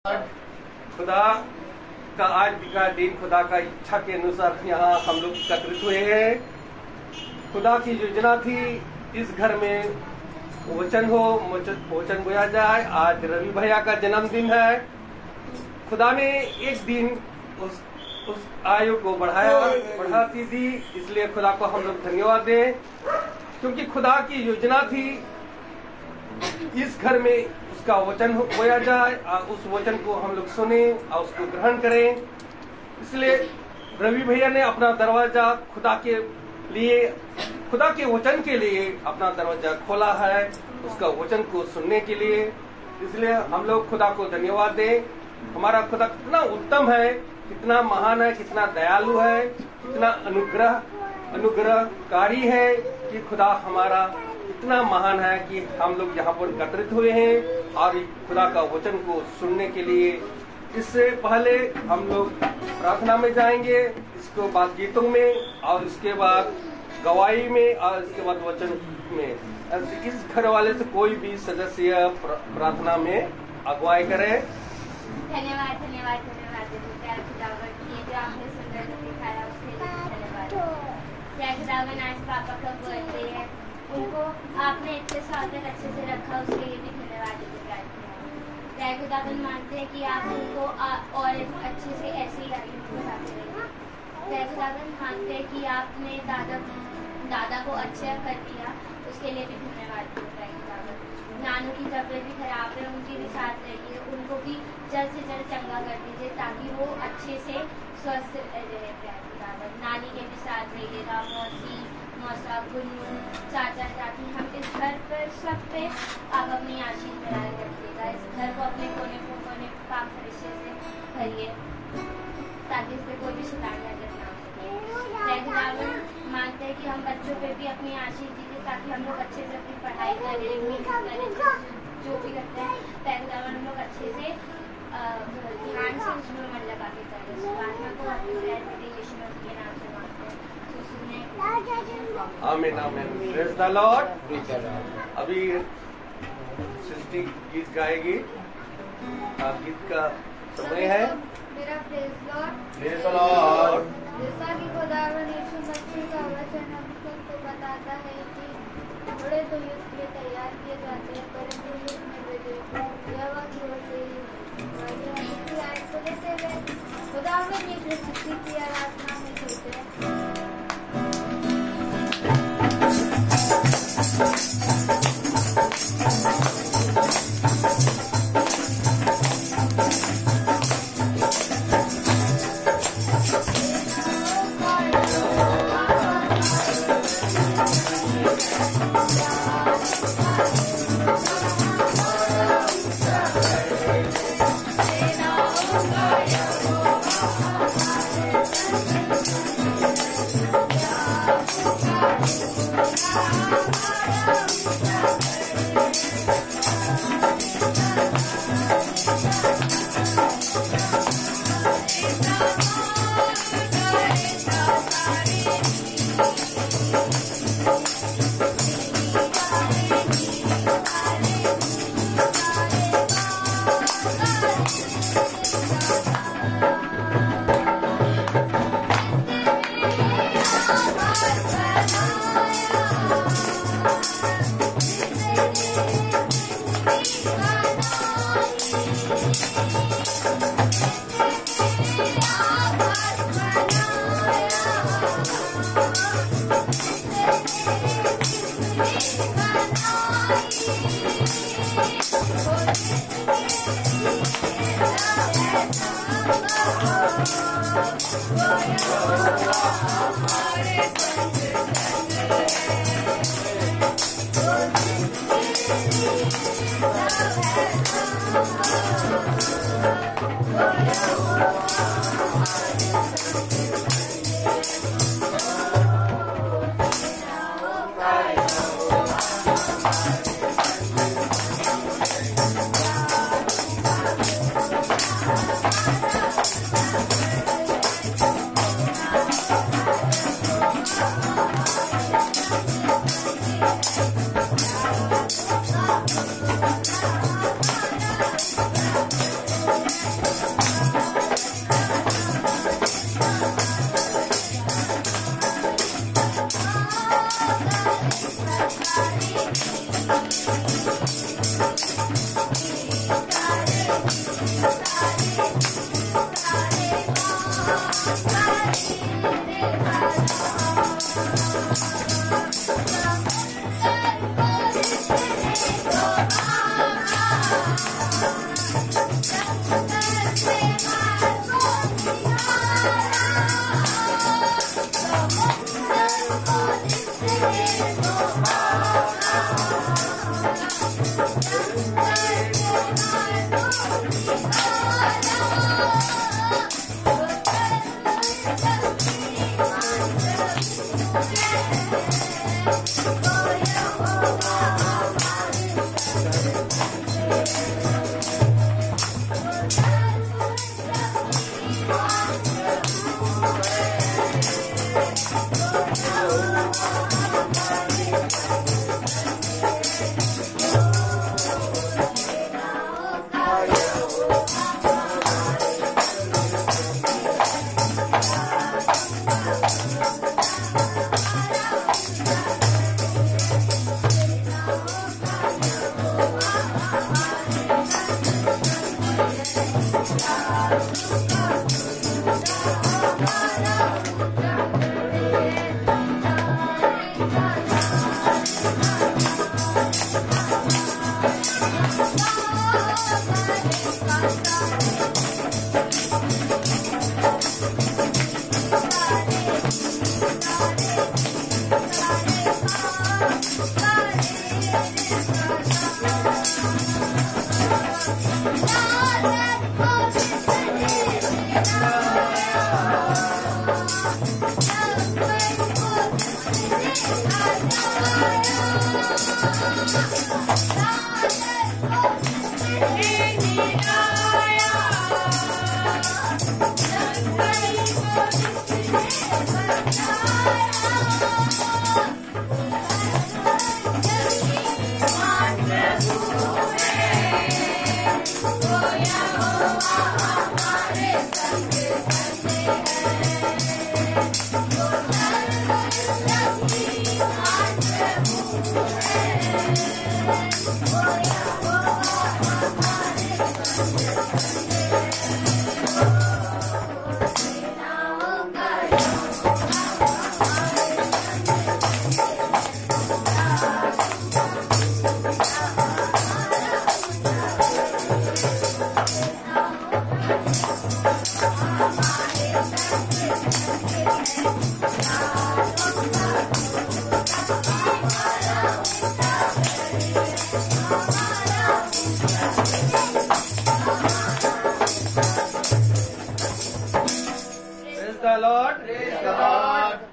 खुदा का आज का दिन खुदा का इच्छा के अनुसार यहाँ हम लोग एकत्रित हुए हैं। खुदा की योजना थी इस घर में वचन बोया जाए। आज रवि भैया का जन्मदिन है। खुदा ने एक दिन उस आयु को बढ़ाती दी, इसलिए खुदा को हम लोग धन्यवाद दें, क्योंकि खुदा की योजना थी इस घर में उसका वचन बोया जाए और उस वचन को हम लोग सुने और उसको ग्रहण करें। इसलिए रवि भैया ने अपना दरवाजा खुदा के वचन के लिए अपना दरवाजा खोला है, उसका वचन को सुनने के लिए। इसलिए हम लोग खुदा को धन्यवाद दें। हमारा खुदा कितना उत्तम है, कितना महान है, कितना दयालु है, कितना अनुग्रहकारी है कि खुदा हमारा इतना महान है कि हम लोग यहाँ पर एकत्रित हुए हैं और खुदा का वचन को सुनने के लिए। इससे पहले हम लोग प्रार्थना में जाएंगे, इसके बाद गीतों में और इसके बाद गवाही में और इसके बाद वचन में। इस घर वाले से कोई भी सदस्य प्रार्थना में अगुवाई करे। धन्यवाद धन्यवाद धन्यवाद जो आपने सुंदर दिखाया उसके लिए धन्यवाद। खुदावन आज पापा का बर्थडे है, उनको आपने इतने साल तक अच्छे से रखा, उसके लिए भी धन्यवाद देते हैं। खुदावन मानते हैं कि आप उनको और अच्छे से ऐसे ही आगे बढ़ाते रहेंगे। खुदावन मानते हैं कि आपने दादा को अच्छा कर दिया, उसके लिए भी धन्यवाद देते हैं। नानू की तबीयत भी खराब है, उनके भी साथ रहिए, उनको भी जल्द से जल्द चंगा कर दीजिए ताकि वो अच्छे से स्वस्थ रहे। नानी के भी साथ रहिएगा, मौसा गुन्नू चाचा चाची, हम इस घर पर सब पे आप अपनी आशीष बनाए रखिएगा। इस घर को अपने कोने पाक फरिश्ते से भरिए ताकि इस पर कोई भी शिकायत नजर ना हो। मानते हैं कि हम बच्चों पे भी अपनी आशीष दीजिए ताकि हम लोग अच्छे से अपनी पढ़ाई करें, जो भी करते हैं हम लोग अच्छे से ध्यान से उसमें मन लगा के करें। प्रार्थना को अपने यीशु मसीह के नाम से मांगते हैं। आमीन आमीन। Praise the Lord. अभी सृष्टि गीत गाएगी। गीत का समय है। मेरा प्रेज द लॉर्ड। जैसा कि खुदावन यीशु मसीह का वचन हम सबको बताता है कि घोड़े तो युद्ध के लिए तैयार किए जाते हैं, परंतु युद्ध में विजय यहोवा की ओर से ही को लेते हुए खुदावन ने सृष्टि की आराधना में सोचे।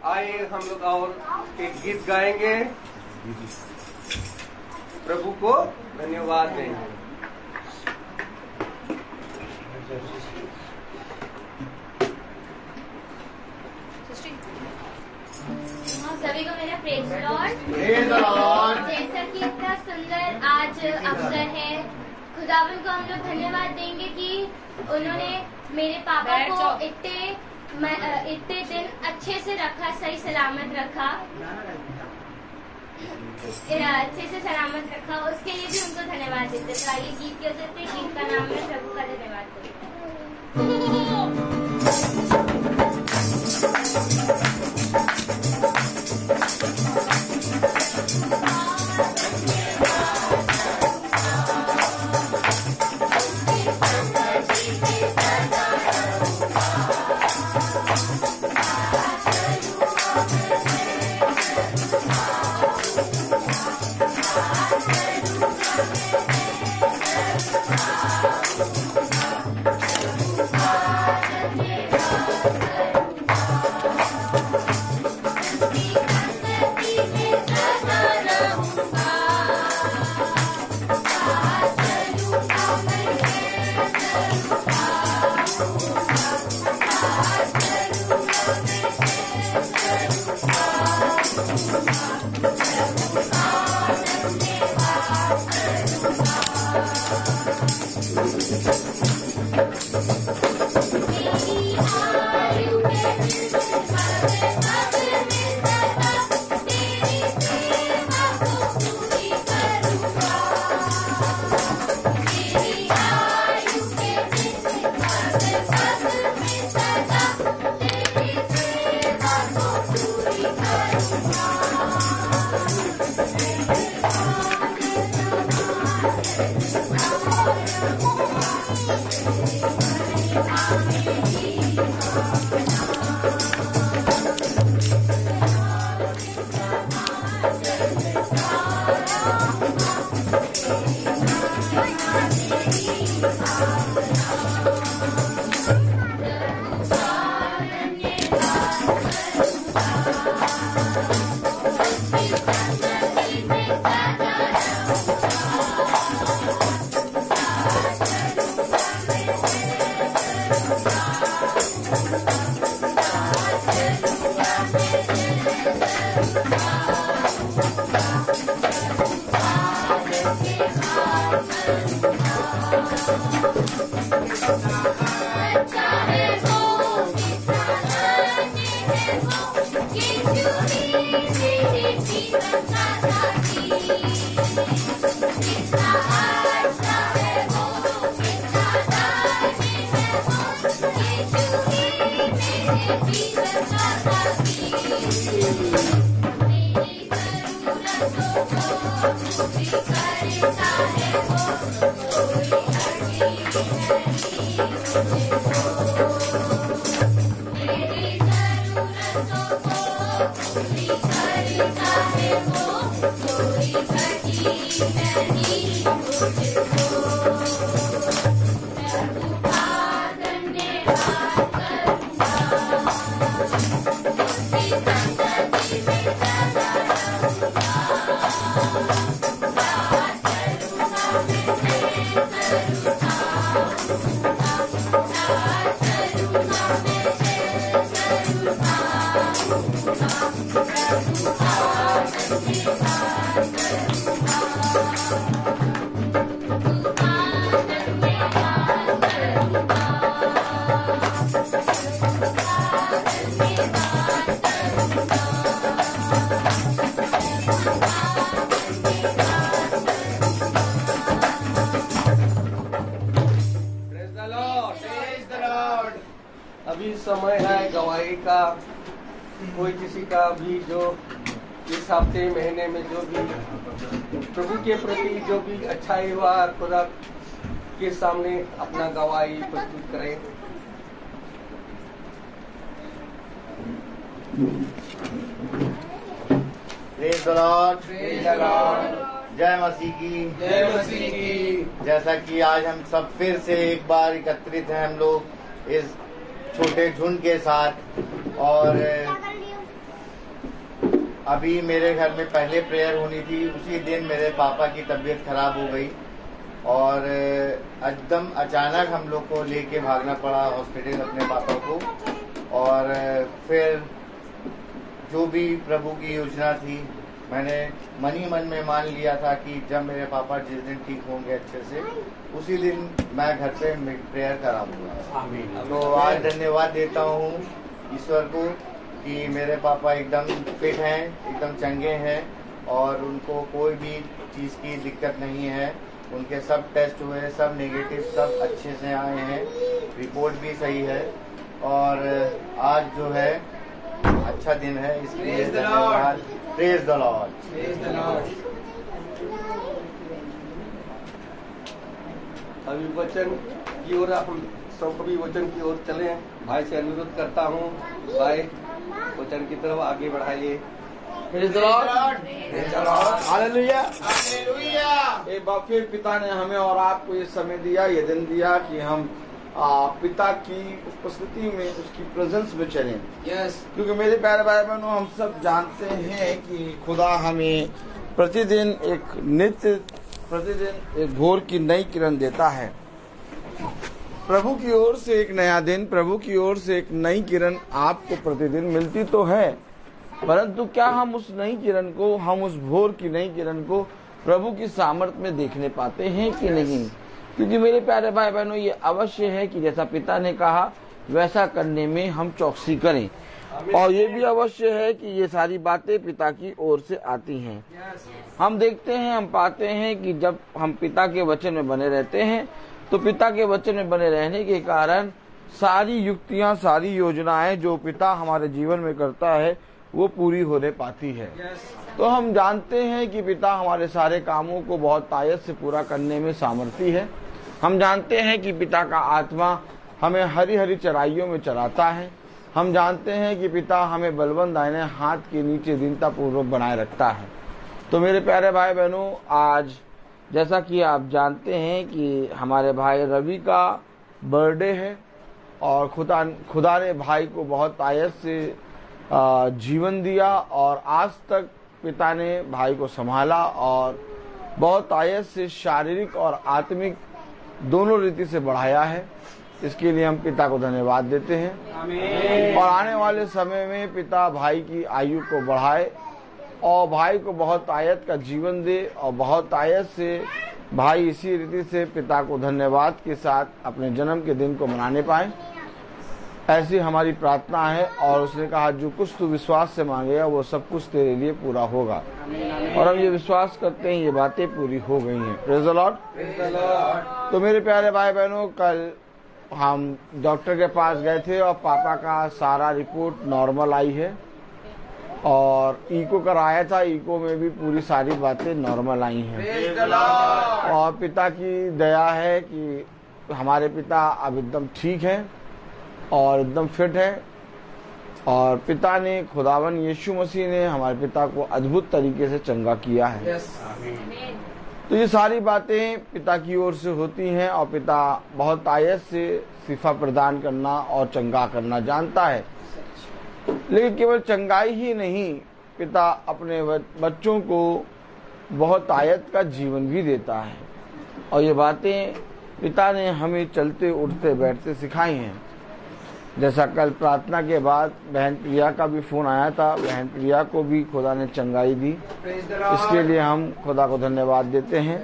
आइए हम लोग और एक गीत गाएंगे, प्रभु को धन्यवाद देंगे। सभी को मेरा प्रेज लॉर्ड। जैसा कि इतना सुंदर आज अवसर है, खुदावन को हम लोग धन्यवाद देंगे कि उन्होंने मेरे पापा को इतने दिन अच्छे से रखा, सही सलामत रखा, अच्छे से सलामत रखा। उसके लिए भी उनको धन्यवाद देते। तो आइए गीत के देते, गीत का नाम है प्रभु का धन्यवाद करते। Thank you. अभी समय है गवाही का। कोई किसी का भी जो इस हफ्ते महीने में जो भी प्रभु के प्रति जो भी अच्छाई हुआ खुदा के सामने अपना गवाही प्रस्तुत करें। प्रेज़ द लॉर्ड, जय मसीह की, जय मसीह की। जैसा कि आज हम सब फिर से एक बार एकत्रित हैं हम लोग इस छोटे झुंड के साथ। और अभी मेरे घर में पहले प्रेयर होनी थी, उसी दिन मेरे पापा की तबीयत खराब हो गई और एकदम अचानक हम लोग को लेके भागना पड़ा हॉस्पिटल अपने पापा को। और फिर जो भी प्रभु की योजना थी, मैंने मन ही मन में मान लिया था कि जब मेरे पापा जिस दिन ठीक होंगे अच्छे से, उसी दिन मैं घर पे प्रेयर कराऊंगा। तो आज धन्यवाद देता हूँ ईश्वर को कि मेरे पापा एकदम फिट हैं, एकदम चंगे हैं और उनको कोई भी चीज़ की दिक्कत नहीं है। उनके सब टेस्ट हुए, सब नेगेटिव, सब अच्छे से आए हैं, रिपोर्ट भी सही है। और आज जो है अच्छा दिन है, इसलिए धन्यवाद। Praise the Lord. अभी वचन की ओर हम सब कभी वचन की ओर चलें। भाई से अनुरोध करता हूँ, भाई वचन की तरफ आगे बढ़ाइए। Praise the Lord, hallelujah. एक बार फिर पिता ने हमें और आपको ये समय दिया, ये दिन दिया कि हम पिता की उपस्थिति में, उसकी प्रेजेंस में चलें। क्योंकि मेरे प्यारे भाई बहनों, हम सब जानते हैं कि खुदा हमें प्रतिदिन एक भोर की नई किरण देता है। प्रभु की ओर से एक नया दिन, प्रभु की ओर से एक नई किरण आपको प्रतिदिन मिलती तो है, परंतु क्या हम उस नई किरण को, हम उस भोर की नई किरण को प्रभु की सामर्थ्य में देखने पाते हैं कि नहीं? क्योंकि मेरे प्यारे भाई बहनों, ये अवश्य है कि जैसा पिता ने कहा वैसा करने में हम चौकसी करें। और ये भी अवश्य है कि ये सारी बातें पिता की ओर से आती हैं। हम देखते हैं, हम पाते हैं कि जब हम पिता के वचन में बने रहते हैं तो पिता के वचन में बने रहने के कारण सारी युक्तियां, सारी योजनाएं जो पिता हमारे जीवन में करता है वो पूरी होने पाती है। तो हम जानते हैं कि पिता हमारे सारे कामों को बहुत तायत से पूरा करने में सामर्थी है। हम जानते हैं कि पिता का आत्मा हमें हरी हरी चराइयों में चराता है। हम जानते हैं कि पिता हमें बलवंत दाहिने हाथ के नीचे दीनता पूर्वक बनाए रखता है। तो मेरे प्यारे भाई बहनों, आज जैसा कि आप जानते हैं कि हमारे भाई रवि का बर्थडे है और खुदा ने भाई को बहुत आयत से जीवन दिया और आज तक पिता ने भाई को संभाला और बहुत आयत से शारीरिक और आत्मिक दोनों रीति से बढ़ाया है। इसके लिए हम पिता को धन्यवाद देते हैं। आमीन। और आने वाले समय में पिता भाई की आयु को बढ़ाए और भाई को बहुत आयत का जीवन दे और बहुत आयत से भाई इसी रीति से पिता को धन्यवाद के साथ अपने जन्म के दिन को मनाने पाए। ऐसी हमारी प्रार्थना है। और उसने कहा जो कुछ तू विश्वास से मांगेगा वो सब कुछ तेरे लिए पूरा होगा। और हम ये विश्वास करते हैं ये बातें पूरी हो गई हैं। Praise the Lord. तो मेरे प्यारे भाई बहनों, कल हम डॉक्टर के पास गए थे और पापा का सारा रिपोर्ट नॉर्मल आई है और इको कराया था। इको में भी पूरी सारी बातें नॉर्मल आई हैं और पिता की दया है कि हमारे पिता अब एकदम ठीक हैं और एकदम फिट है। और पिता ने, खुदावन यीशु मसीह ने हमारे पिता को अद्भुत तरीके से चंगा किया है। तो ये सारी बातें पिता की ओर से होती हैं और पिता बहुत आयत से शिफा प्रदान करना और चंगा करना जानता है। लेकिन केवल चंगाई ही नहीं, पिता अपने बच्चों को बहुत आयत का जीवन भी देता है। और ये बातें पिता ने हमें चलते उठते बैठते सिखाई हैं। जैसा कल प्रार्थना के बाद बहन प्रिया का भी फोन आया था, बहन प्रिया को भी खुदा ने चंगाई दी। इसके लिए हम खुदा को धन्यवाद देते हैं।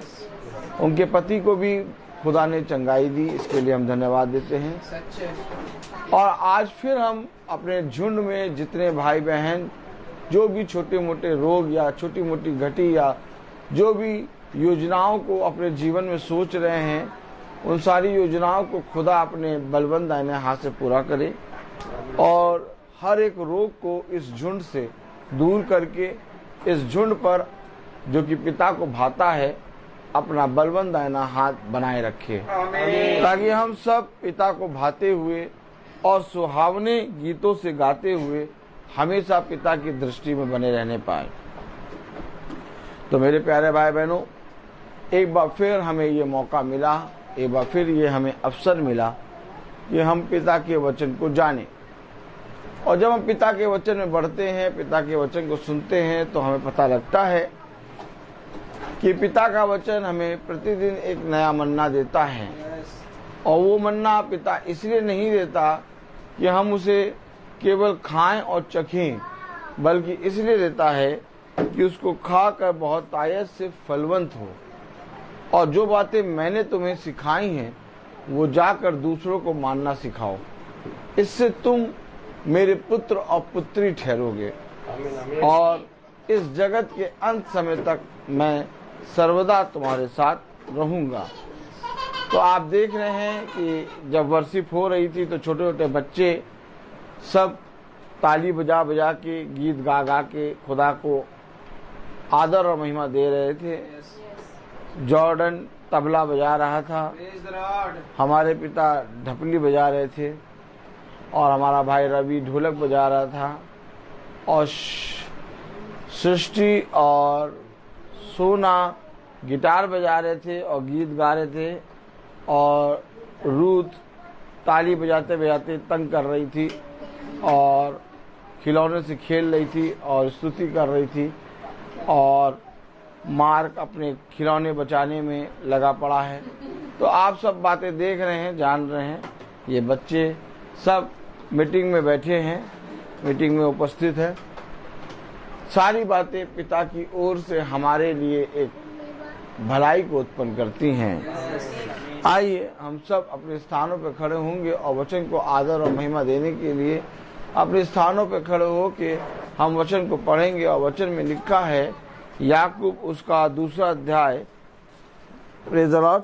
उनके पति को भी खुदा ने चंगाई दी, इसके लिए हम धन्यवाद देते हैं। और आज फिर हम अपने झुंड में जितने भाई बहन जो भी छोटे मोटे रोग या छोटी मोटी घटी या जो भी योजनाओं को अपने जीवन में सोच रहे हैं, उन सारी योजनाओं को खुदा अपने बलवंत दाहिने हाथ से पूरा करे और हर एक रोग को इस झुंड से दूर करके इस झुंड पर जो कि पिता को भाता है अपना बलवंत दाहिना हाथ बनाए रखे, ताकि हम सब पिता को भाते हुए और सुहावने गीतों से गाते हुए हमेशा पिता की दृष्टि में बने रहने पाए। तो मेरे प्यारे भाई बहनों, एक बार फिर हमें ये मौका मिला, एक बार फिर ये हमें अवसर मिला कि हम पिता के वचन को जानें। और जब हम पिता के वचन में बढ़ते हैं, पिता के वचन को सुनते हैं, तो हमें पता लगता है कि पिता का वचन हमें प्रतिदिन एक नया मन्ना देता है। और वो मन्ना पिता इसलिए नहीं देता कि हम उसे केवल खाएं और चखें, बल्कि इसलिए देता है कि उसको खाकर बहुत आयत से फलवंत हो और जो बातें मैंने तुम्हें सिखाई हैं वो जाकर दूसरों को मानना सिखाओ। इससे तुम मेरे पुत्र और पुत्री ठहरोगे और इस जगत के अंत समय तक मैं सर्वदा तुम्हारे साथ रहूंगा। तो आप देख रहे हैं कि जब वर्शिप हो रही थी तो छोटे छोटे बच्चे सब ताली बजा बजा के, गीत गा गा के खुदा को आदर और महिमा दे रहे थे। जॉर्डन तबला बजा रहा था, हमारे पिता ढपली बजा रहे थे और हमारा भाई रवि ढोलक बजा रहा था और सृष्टि और सोना गिटार बजा रहे थे और गीत गा रहे थे और रूथ ताली बजाते बजाते तंग कर रही थी और खिलौने से खेल रही थी और स्तुति कर रही थी और मार्क अपने खिलौने बचाने में लगा पड़ा है। तो आप सब बातें देख रहे हैं, जान रहे हैं। ये बच्चे सब मीटिंग में बैठे हैं, मीटिंग में उपस्थित है। सारी बातें पिता की ओर से हमारे लिए एक भलाई को उत्पन्न करती हैं। आइए हम सब अपने स्थानों पर खड़े होंगे और वचन को आदर और महिमा देने के लिए अपने स्थानों पर खड़े होके हम वचन को पढ़ेंगे। और वचन में लिखा है याकूब उसका 2 अध्याय। Praise the Lord.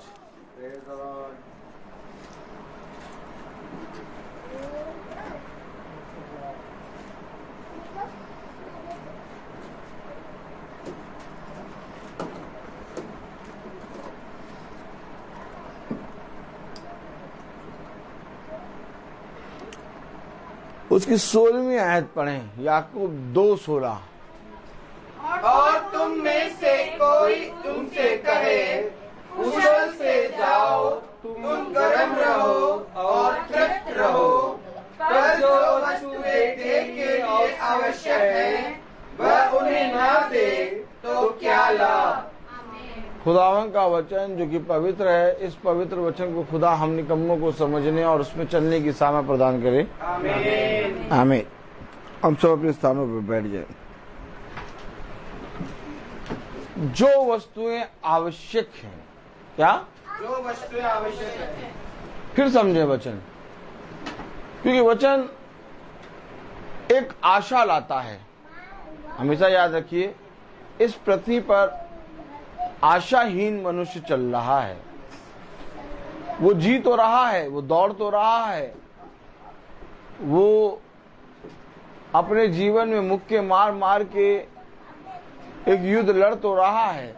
उसकी 16वीं आयत पढ़ें, याकूब 2:16। और तुम में से कोई तुमसे कहे कुशल से जाओ, तुम गर्म रहो खुदावन का वचन जो कि पवित्र है, इस पवित्र वचन को खुदा हम निकम्मों को समझने और उसमें चलने की सामर्थ प्रदान करे। आमीन। आमीन। हम सब अपने स्थानों पर बैठ जाए। जो वस्तुएं आवश्यक हैं, क्या जो वस्तुएं आवश्यक है, फिर समझे वचन, क्योंकि वचन एक आशा लाता है। हमेशा याद रखिए, इस पृथ्वी पर आशाहीन मनुष्य चल रहा है। वो जी तो रहा है, वो दौड़ तो रहा है, वो अपने जीवन में मुक्के मार मार के एक युद्ध लड़ तो रहा है,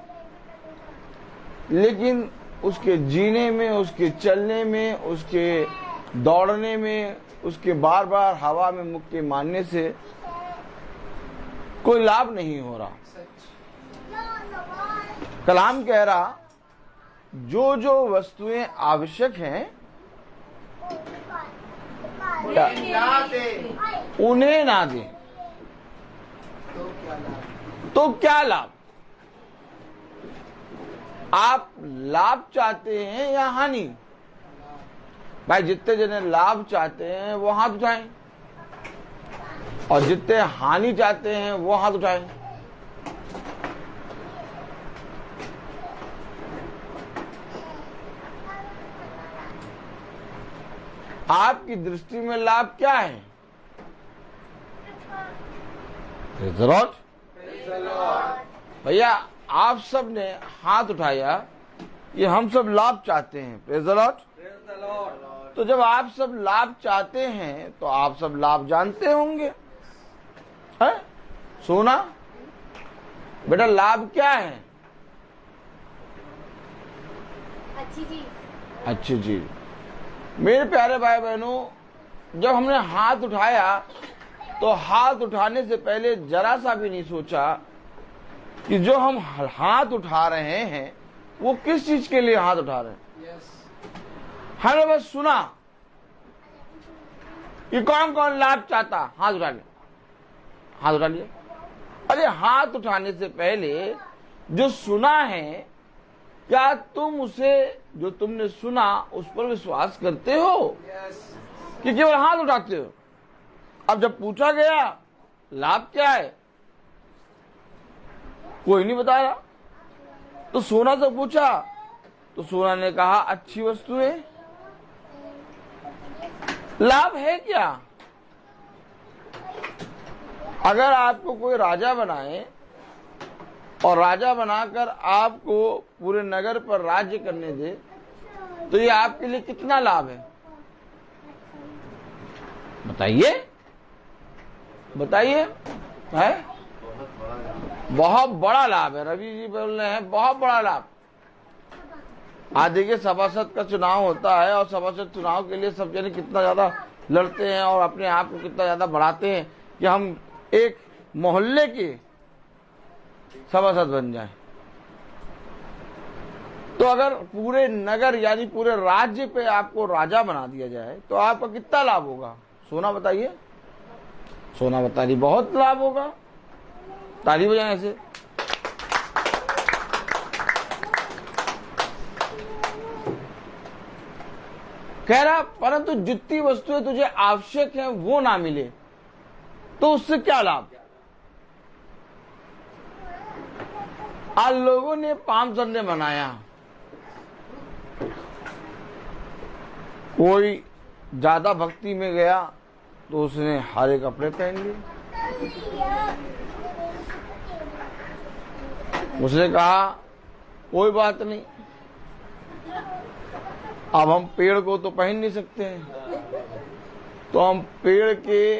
लेकिन उसके जीने में, उसके चलने में, उसके दौड़ने में, उसके बार बार हवा में मुक्के मारने से कोई लाभ नहीं हो रहा। कलाम कह रहा, जो जो वस्तुएं आवश्यक हैं ना दे उन्हें ना दे तो क्या लाभ। आप लाभ चाहते हैं या हानि? भाई जितने जने लाभ चाहते हैं वो हाथ उठाएं, और जितने हानि चाहते हैं वो हाथ उठाएं। आपकी दृष्टि में लाभ क्या है? Praise the Lord। भैया आप सब ने हाथ उठाया, ये हम सब लाभ चाहते हैं। Praise the Lord. Praise the Lord। तो जब आप सब लाभ चाहते हैं तो आप सब लाभ जानते होंगे, है? सोना बेटा लाभ क्या है? अच्छी चीज। अच्छी चीज। मेरे प्यारे भाई बहनों, जब हमने हाथ उठाया तो हाथ उठाने से पहले जरा सा भी नहीं सोचा कि जो हम हाथ उठा रहे हैं वो किस चीज के लिए हाथ उठा रहे हैं। हमने बस सुना कि कौन कौन लाभ चाहता, हाथ उठा लिया, हाथ उठा लिया। अरे हाथ उठाने से पहले जो सुना है, क्या तुम उसे, जो तुमने सुना, उस पर विश्वास करते हो कि केवल हाथ उठाते हो? अब जब पूछा गया लाभ क्या है, कोई नहीं बता रहा, तो सोना से पूछा तो सोना ने कहा अच्छी वस्तु है। लाभ है क्या? अगर आपको कोई राजा बनाए और राजा बनाकर आपको पूरे नगर पर राज्य करने दे, तो ये आपके लिए कितना लाभ है? बताइए, बताइए। है बहुत बड़ा लाभ है। रवि जी बोल रहे हैं बहुत बड़ा लाभ। आज देखिए सभासद का चुनाव होता है, और सभासद चुनाव के लिए सब जने कितना ज्यादा लड़ते हैं और अपने आप को कितना ज्यादा बढ़ाते हैं कि हम एक मोहल्ले के सभासद बन जाएं। तो अगर पूरे नगर यानी पूरे राज्य पे आपको राजा बना दिया जाए तो आपका कितना लाभ होगा? सोना बताइए। सोना बता रही बहुत लाभ होगा। ताली बजाएं ऐसे। कह रहा परंतु जितनी वस्तुएं तुझे आवश्यक है वो ना मिले तो उससे क्या लाभ? आज लोगों ने पाम संडे मनाया, कोई ज्यादा भक्ति में गया तो उसने हरे कपड़े पहन लिए। उसने कहा कोई बात नहीं, अब हम पेड़ को तो पहन नहीं सकते हैं, तो हम पेड़ के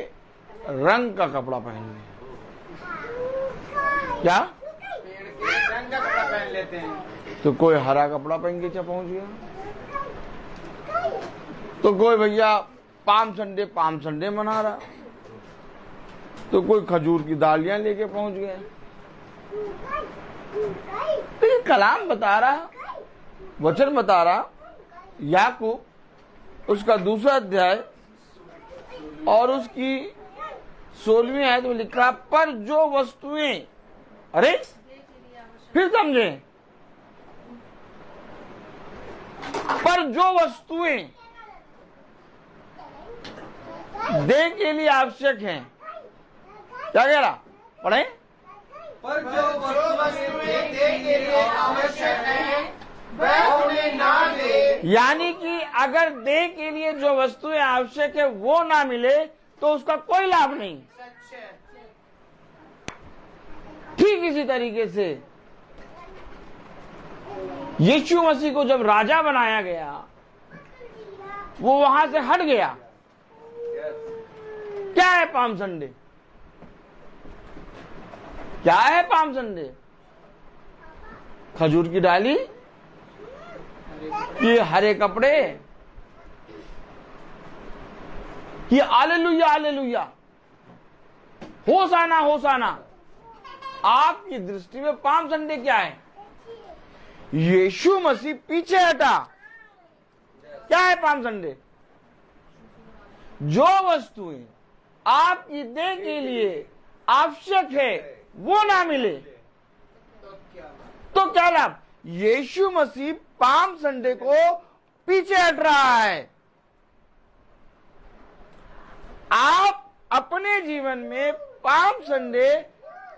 रंग का कपड़ा पहन लें। क्या पेड़ के रंग का कपड़ा पहन लेते हैं। तो कोई हरा कपड़ा पहन के क्या पहुंच गया, तो कोई भैया पाम संडे मना रहा, तो कोई खजूर की दालियां लेके पहुंच गए। तो ये कलाम बता रहा, वचन बता रहा, याकूब उसका 2 अध्याय और उसकी 16वीं आयत में लिख रहा, पर जो वस्तुएं, अरे फिर समझे, पर जो वस्तुएं देह के लिए आवश्यक हैं, क्या कह रहा, पढ़े, पर जो वस्तुएं देह के लिए आवश्यक है वह उन्हें ना दे। यानी कि अगर देह के लिए जो वस्तुएं आवश्यक है वो ना मिले तो उसका कोई लाभ नहीं। ठीक इसी तरीके से यीशु मसीह को जब राजा बनाया गया, वो वहां से हट गया। क्या है पाम संडे? क्या है पाम संडे? खजूर की डाली, ये हरे कपड़े, ये हालेलुया हालेलुया, होसाना होसाना। आपकी दृष्टि में पाम संडे क्या है? यीशु मसीह पीछे हटा। क्या है पाम संडे? जो वस्तुएं आपकी देह के लिए आवश्यक है वो ना मिले तो क्या लाभ? यीशु मसीह पाम संडे को पीछे हट रहा है। आप अपने जीवन में पाम संडे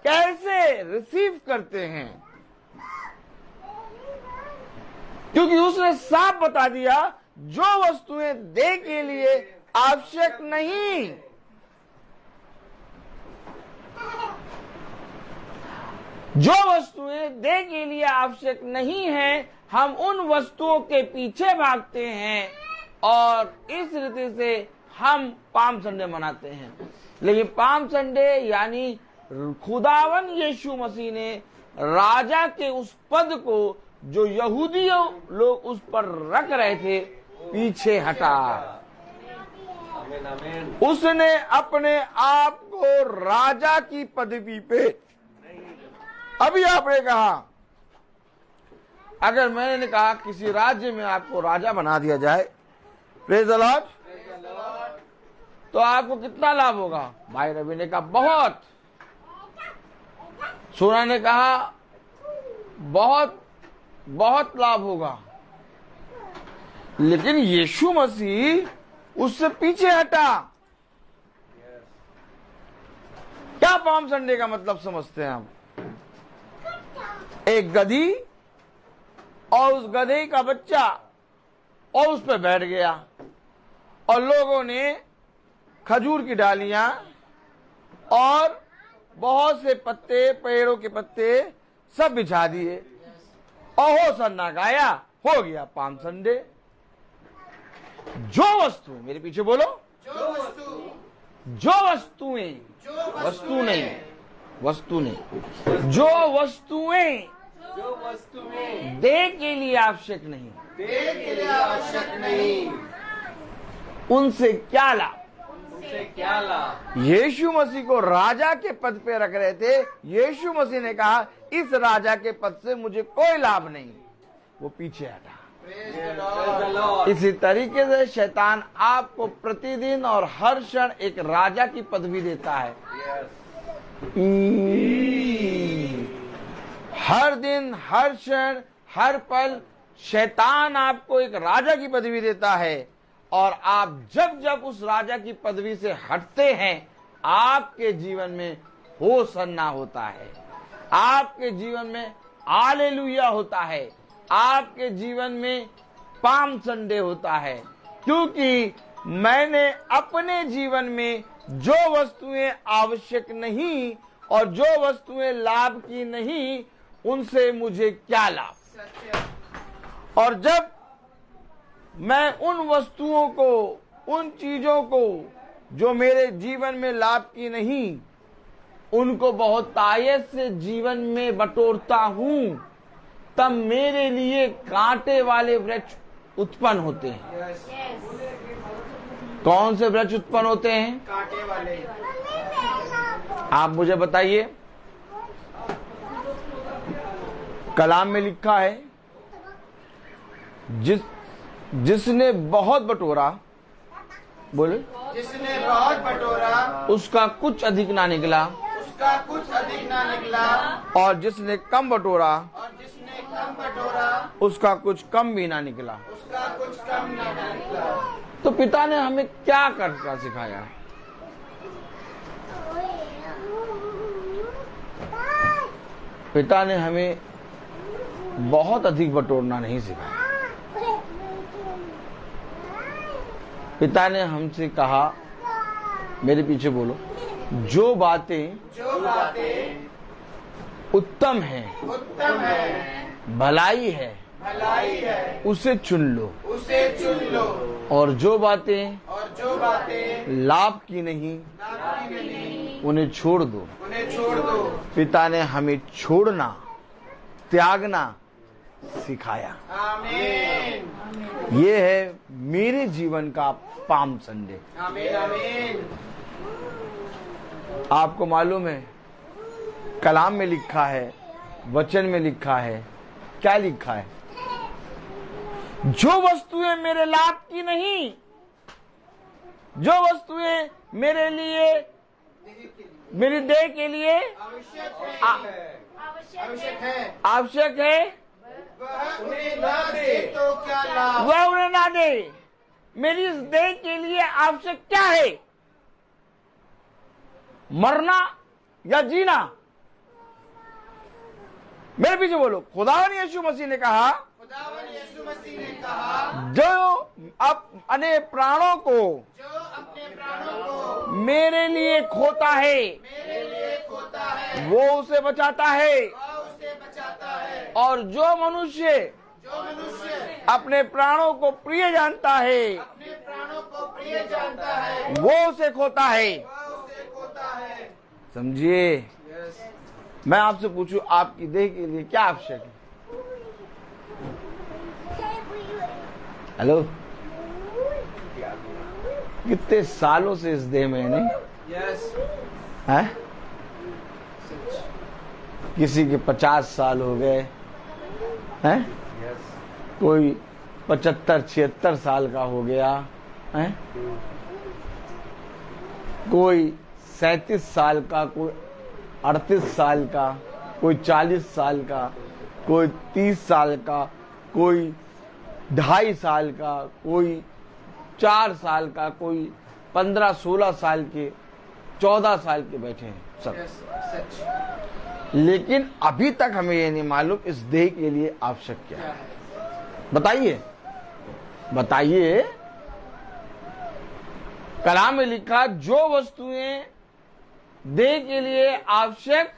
कैसे रिसीव करते हैं? क्योंकि उसने साफ बता दिया, जो वस्तुएं देह के लिए आवश्यक नहीं, जो वस्तुएं देह के लिए आवश्यक नहीं है, हम उन वस्तुओं के पीछे भागते हैं और इस रीति से हम पाम संडे मनाते हैं। लेकिन पाम संडे यानी खुदावन यीशु मसीह ने राजा के उस पद को जो यहूदियों लोग उस पर रख रहे थे पीछे हटा। उसने अपने आप को राजा की पदवी पे, अभी आपने कहा, अगर मैंने कहा किसी राज्य में आपको राजा बना दिया जाए, प्रेज द लॉर्ड, तो आपको कितना लाभ होगा? भाई रवि ने कहा बहुत, सोना ने कहा बहुत बहुत लाभ होगा। लेकिन यीशु मसीह उससे पीछे हटा। क्या पाम संडे का मतलब समझते हैं हम? एक गधी और उस गधे का बच्चा और उस पर बैठ गया और लोगों ने खजूर की डालियां और बहुत से पत्ते, पेड़ों के पत्ते सब बिछा दिए और होसन्ना गाया, हो गया पाम संडे। जो वस्तु, मेरे पीछे बोलो, जो वस्तुएं, वस्तु नहीं, वस्तु नहीं, जो वस्तुएं देह के लिए आवश्यक नहीं, उनसे क्या लाभ? क्या लाभ? यीशु मसीह को राजा के पद पे रख रहे थे। यीशु मसीह ने कहा इस राजा के पद से मुझे कोई लाभ नहीं, वो पीछे हटा। इसी तरीके से शैतान आपको प्रतिदिन और हर क्षण एक राजा की पदवी देता है। हर दिन, हर क्षण, हर पल शैतान आपको एक राजा की पदवी देता है और आप जब जब उस राजा की पदवी से हटते हैं, आपके जीवन में होसन्ना होता है, आपके जीवन में हालेलुया होता है, आपके जीवन में पाम संडे होता है। क्योंकि मैंने अपने जीवन में जो वस्तुएं आवश्यक नहीं और जो वस्तुएं लाभ की नहीं, उनसे मुझे क्या लाभ? और जब मैं उन वस्तुओं को, उन चीजों को जो मेरे जीवन में लाभ की नहीं, उनको बहुत आयत से जीवन में बटोरता हूं, तब मेरे लिए कांटे वाले वृक्ष उत्पन्न होते हैं। कौन से वृक्ष उत्पन्न होते हैं? कांटे वाले। आप मुझे बताइए। कलाम में लिखा है, जिसने बहुत बटोरा, बोले, जिसने बहुत बटोरा उसका कुछ अधिक ना निकला, उसका कुछ अधिक ना निकला, और जिसने कम बटोरा और जिसने कम कटोरा उसका कुछ कम भी ना निकला। उसका कुछ कम न निकला। तो पिता ने हमें क्या करना सिखाया? पिता ने हमें बहुत अधिक बटोरना नहीं सिखाया। पिता ने हमसे कहा, मेरे पीछे बोलो, जो बातें उत्तम है, भलाई है, उसे चुन लो, और जो बातें लाभ की नहीं, उन्हें छोड़ दो। पिता ने हमें छोड़ना, त्यागना सिखाया। ये है मेरे जीवन का पाम संडे। आपको मालूम है, कलाम में लिखा है, वचन में लिखा है, क्या लिखा है? जो वस्तुएं मेरे लाभ की नहीं, जो वस्तुएं मेरे लिए, मेरी देह के लिए आवश्यक है, वह उन्हें ना दे तो क्या लाभ? वह उन्हें ना दे। मेरी इस देह के लिए आवश्यक क्या है? मरना या जीना? मेरे पीछे बोलो। खुदावन यीशु मसीह ने कहा, जो अपने प्राणों को मेरे लिए खोता है, वो उसे बचाता है। और जो मनुष्य अपने प्राणों को प्रिय जानता है, वो उसे खोता है। समझिए? मैं आपसे पूछूं, आपकी देह के लिए क्या आवश्यक है? हेलो, कितने सालों से इस देह में नहीं है? किसी के 50 साल हो गए हैं, कोई 75-76 साल का हो गया है, कोई 37 साल का, कोई 38 साल का, कोई 40 साल का, कोई 30 साल का, कोई 2.5 साल का, कोई 4 साल का, कोई 15-16 साल के, 14 साल के बैठे हैं सब। लेकिन अभी तक हमें ये नहीं मालूम इस देह के लिए आवश्यक क्या है। बताइए, बताइए। कलाम में लिखा, जो वस्तुएं देह के लिए आवश्यक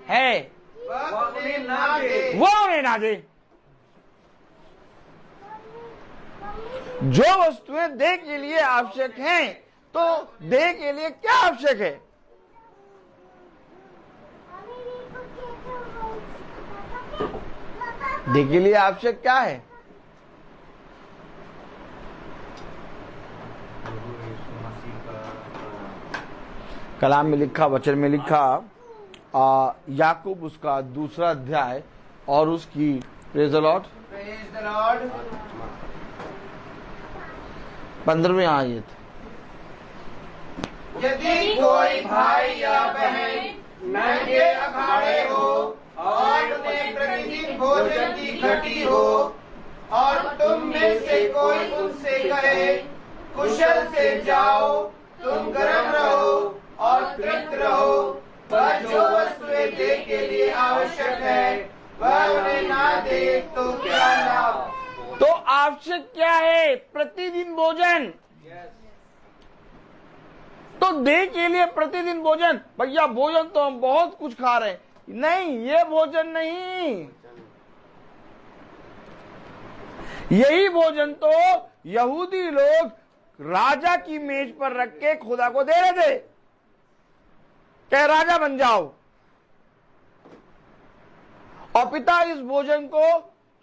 है, वह उन्हें ना दे। वो उन्हें ना दे। जो वस्तुएं देह के लिए आवश्यक हैं, तो देह के लिए क्या आवश्यक है? देह के लिए आवश्यक क्या है? कलाम में लिखा, वचन में लिखा, याकूब उसका 2 अध्याय और उसकी प्रेज द लॉर्ड 15वीं आयत। यदि कोई भाई या बहन नंगे अखाड़े हो और उन्हें प्रतिदिन भोजन की घटी हो, और तुम में से कोई उनसे कहे, कुशल से जाओ, तुम गर्म रहो और तृप्त रहो, वह जो वस्तुएं देह के लिए आवश्यक है, वह उन्हें ना दे तो क्या लाभ? तो आवश्यक क्या है? प्रतिदिन भोजन। तो देह के लिए प्रतिदिन भोजन। भैया भोजन तो हम बहुत कुछ खा रहे हैं, नहीं, ये भोजन नहीं। यही भोजन तो यहूदी लोग राजा की मेज पर रख के खुदा को दे रहे थे, कह राजा बन जाओ। और पिता इस भोजन को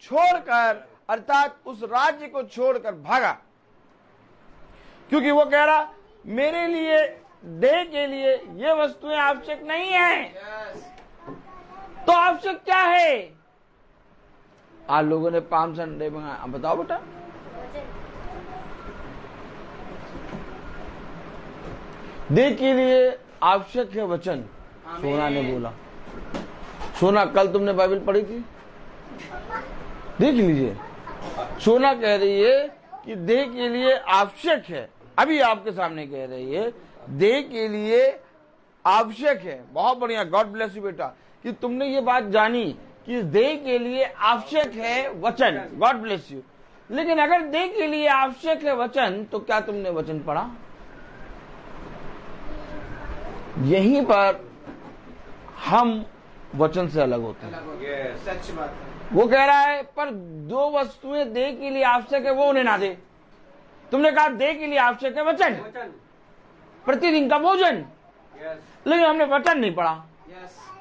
छोड़कर, अर्थात उस राज्य को छोड़कर भागा, क्योंकि वो कह रहा, मेरे लिए, देह के लिए ये वस्तुएं आवश्यक नहीं है। तो आवश्यक क्या है? आज लोगों ने पाम संडे मंगाया, बताओ बेटा। देह के लिए आवश्यक है वचन। सोना ने बोला, सोना कल तुमने बाइबल पढ़ी थी, देख लीजिए, सोना कह रही है कि देह के लिए आवश्यक है। अभी आपके सामने कह रही है देह के लिए आवश्यक है। बहुत बढ़िया, गॉड ब्लेस यू बेटा कि तुमने ये बात जानी कि देह के लिए आवश्यक है वचन। God bless you. लेकिन अगर देह के लिए आवश्यक है वचन, तो क्या तुमने वचन पढ़ा? यहीं पर हम वचन से अलग होते हैं। सच बात है। वो कह रहा है पर दो वस्तुएं देह के लिए आवश्यक है, वो उन्हें ना दे। तुमने कहा देह के लिए आवश्यक है वचन, प्रतिदिन का भोजन, लेकिन हमने वचन नहीं पढ़ा।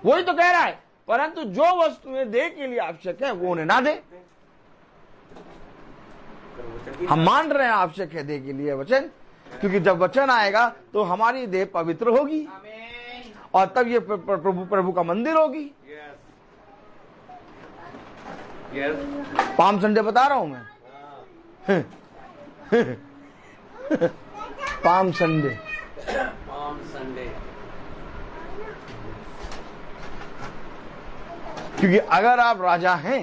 वही तो कह रहा है, परंतु जो वस्तुएं देह के लिए आवश्यक है वो उन्हें ना दे। हम मान रहे हैं आवश्यक है देह के लिए वचन, क्योंकि जब वचन आएगा तो हमारी देह पवित्र होगी और तब ये प्रभु का मंदिर होगी। पाम संडे बता रहा हूं मैं। पाम संडे, क्योंकि अगर आप राजा हैं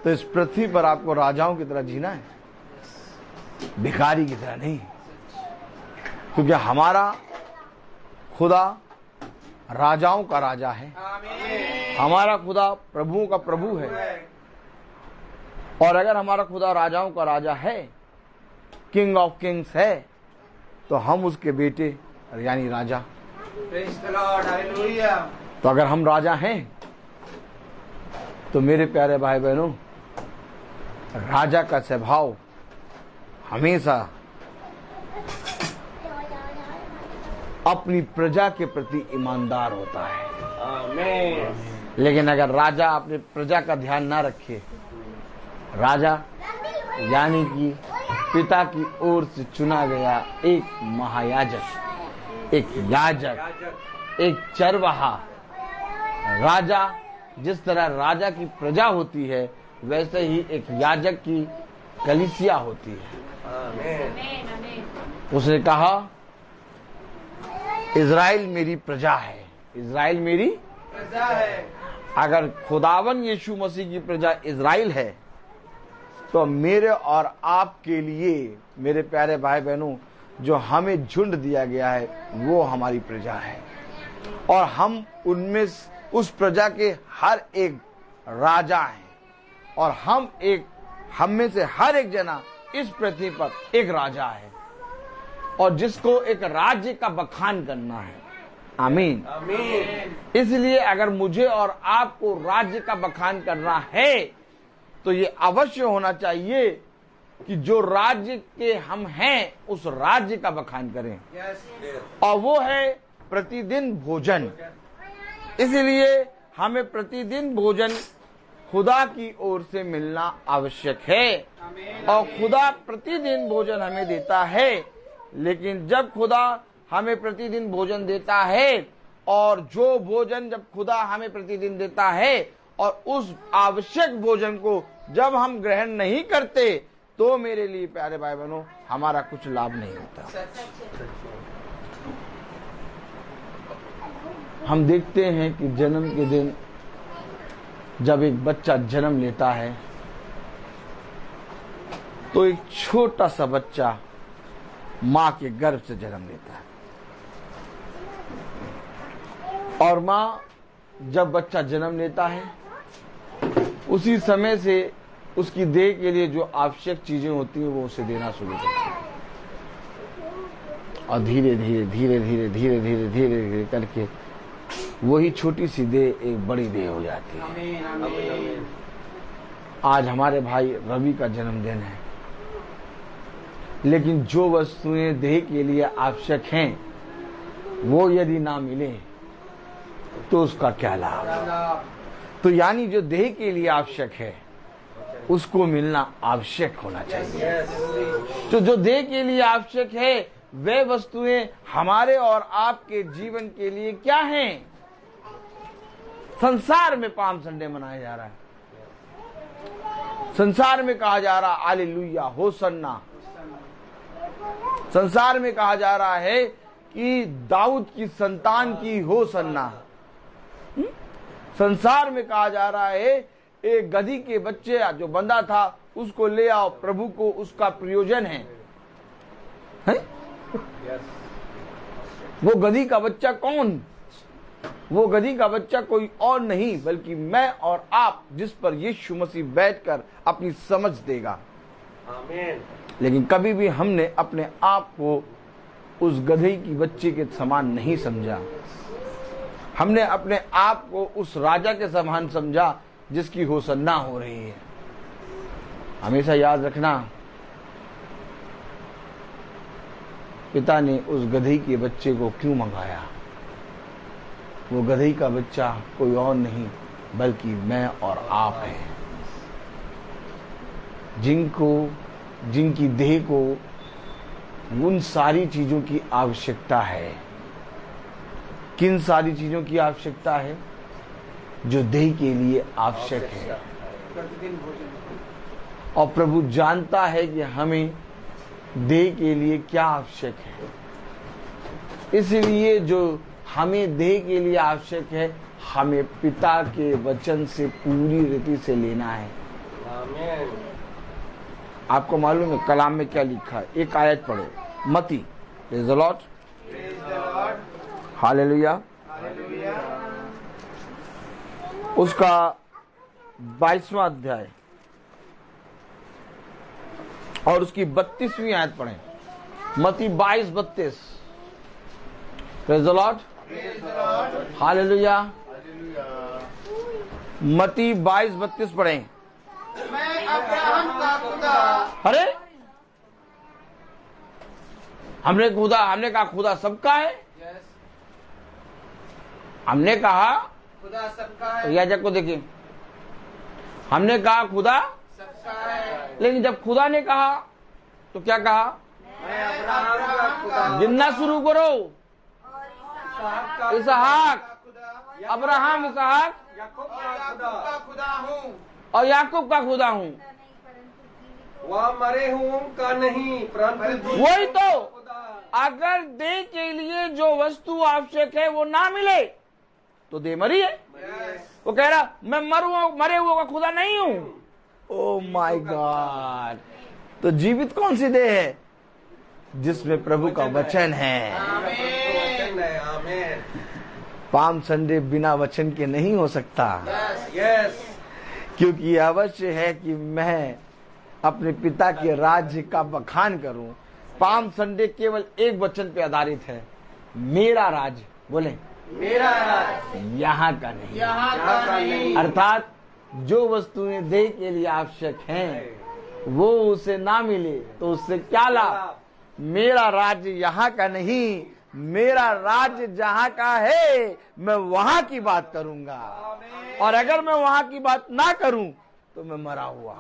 तो इस पृथ्वी पर आपको राजाओं की तरह जीना है, भिखारी की तरह नहीं। क्योंकि हमारा खुदा राजाओं का राजा है, हमारा खुदा प्रभुओं का प्रभु है। और अगर हमारा खुदा राजाओं का राजा है, किंग ऑफ किंग्स है, तो हम उसके बेटे यानी राजा। तो अगर हम राजा हैं तो मेरे प्यारे भाई बहनों, राजा का स्वभाव हमेशा अपनी प्रजा के प्रति ईमानदार होता है। लेकिन अगर राजा अपनी प्रजा का ध्यान ना रखे, राजा यानी कि पिता की ओर से चुना गया एक महायाजक, एक याजक, एक चरवाहा, राजा जिस तरह राजा की प्रजा होती है वैसे ही एक याजक की कलीसिया होती है। उसने कहा इज़राइल मेरी प्रजा है, इज़राइल मेरी प्रजा है। अगर खुदावन यीशु मसीह की प्रजा इज़राइल है तो मेरे और आपके लिए, मेरे प्यारे भाई बहनों, जो हमें झुंड दिया गया है वो हमारी प्रजा है। और हम उनमें उस प्रजा के हर एक राजा हैं। और हम में से हर एक जना इस पृथ्वी पर एक राजा है और जिसको एक राज्य का बखान करना है। आमीन, आमीन। इसलिए अगर मुझे और आपको राज्य का बखान करना है तो ये अवश्य होना चाहिए कि जो राज्य के हम हैं उस राज्य का बखान करें। और वो है प्रतिदिन भोजन। इसलिए हमें प्रतिदिन भोजन खुदा की ओर से मिलना आवश्यक है। और खुदा प्रतिदिन भोजन हमें देता है। लेकिन जब खुदा हमें प्रतिदिन भोजन देता है और जो भोजन जब खुदा हमें प्रतिदिन देता है और उस आवश्यक भोजन को जब हम ग्रहण नहीं करते तो मेरे लिए प्यारे भाई बहनों हमारा कुछ लाभ नहीं होता। हम देखते हैं कि जन्म के दिन जब एक बच्चा जन्म लेता है तो एक छोटा सा बच्चा मां के गर्भ से जन्म लेता है। और मां जब बच्चा जन्म लेता है उसी समय से उसकी देह के लिए जो आवश्यक चीजें होती हैं वो उसे देना शुरू करती है। और धीरे धीरे धीरे धीरे धीरे धीरे धीरे धीरे करके वही छोटी सी देह एक बड़ी देह हो जाती है। आज हमारे भाई रवि का जन्मदिन है, लेकिन जो वस्तुएं देह के लिए आवश्यक हैं वो यदि ना मिले तो उसका क्या लाभ। तो यानी जो देह के लिए आवश्यक है उसको मिलना आवश्यक होना चाहिए। तो जो देह के लिए आवश्यक है वे वस्तुएं हमारे और आपके जीवन के लिए क्या हैं। संसार में पाम संडे मनाया जा रहा है, संसार में कहा जा रहा हालेलुया होसन्ना। संसार में कहा जा रहा है कि दाऊद की संतान की होसन्ना। संसार में कहा जा रहा है एक गधी के बच्चे जो बंधा था उसको ले आओ, प्रभु को उसका प्रयोजन है? वो गधी का बच्चा कौन? वो गधी का बच्चा कोई और नहीं बल्कि मैं और आप, जिस पर यीशु मसीह बैठकर अपनी समझ देगा। आमीन। लेकिन कभी भी हमने अपने आप को उस गधे की बच्चे के समान नहीं समझा। हमने अपने आप को उस राजा के समान समझा जिसकी होसन्ना हो रही है। हमेशा याद रखना, पिता ने उस गधे के बच्चे को क्यों मंगाया? वो गधे का बच्चा कोई और नहीं बल्कि मैं और आप हैं, जिनकी देह को उन सारी चीजों की आवश्यकता है। किन सारी चीजों की आवश्यकता है? जो देह के लिए आवश्यक है। और प्रभु जानता है कि हमें देह के लिए क्या आवश्यक है। इसलिए जो हमें देह के लिए आवश्यक है, हमें पिता के वचन से पूरी रीति से लेना है। आमीन। आपको मालूम है कलाम में क्या लिखा है? एक आयत पढ़ो, मती, प्रेज़ द लॉर्ड, हालेलुया, उसका 22वां अध्याय और उसकी 32वीं आयत पढ़ें। मती 22-32, प्रेज़ द लॉर्ड, हालेलुया। मती 22-32 पढ़ें। मैं अब्राहम का खुदा। अरे हमने कहा खुदा सबका है। हमने कहा खुदा सबका है। याजक को देखिए, हमने कहा खुदा सबका है। लेकिन जब खुदा ने कहा तो क्या कहा? मैं अब्राहम का खुदा, गिनना शुरू करो। इसहाक, खुदा अब्राहम, इसहाक याकूब का का खुदा हूँ। और याकूब का खुदा हूँ। वह मरे हुओं का नहीं परंतु वही तो, खुदा। अगर देह के लिए जो वस्तु आवश्यक है वो ना मिले तो देह मरी है। वो कह रहा मैं मरे हुए का खुदा नहीं हूँ। Oh my God! तो जीवित कौन सी देह है? जिसमें प्रभु का वचन है। वचन है। आमीन। पाम संडे बिना वचन के नहीं हो सकता, यस। क्योंकि अवश्य है कि मैं अपने पिता के राज्य का बखान करूं। पाम संडे केवल एक वचन पे आधारित है, मेरा राज्य। बोले मेरा राज यहाँ का नहीं। यहाँ का नहीं। अर्थात जो वस्तुएं देह के लिए आवश्यक हैं वो उसे ना मिले तो उससे क्या लाभ? मेरा राज्य यहाँ का नहीं, मेरा राज्य जहाँ का है मैं वहाँ की बात करूंगा। और अगर मैं वहाँ की बात ना करूं तो मैं मरा हुआ।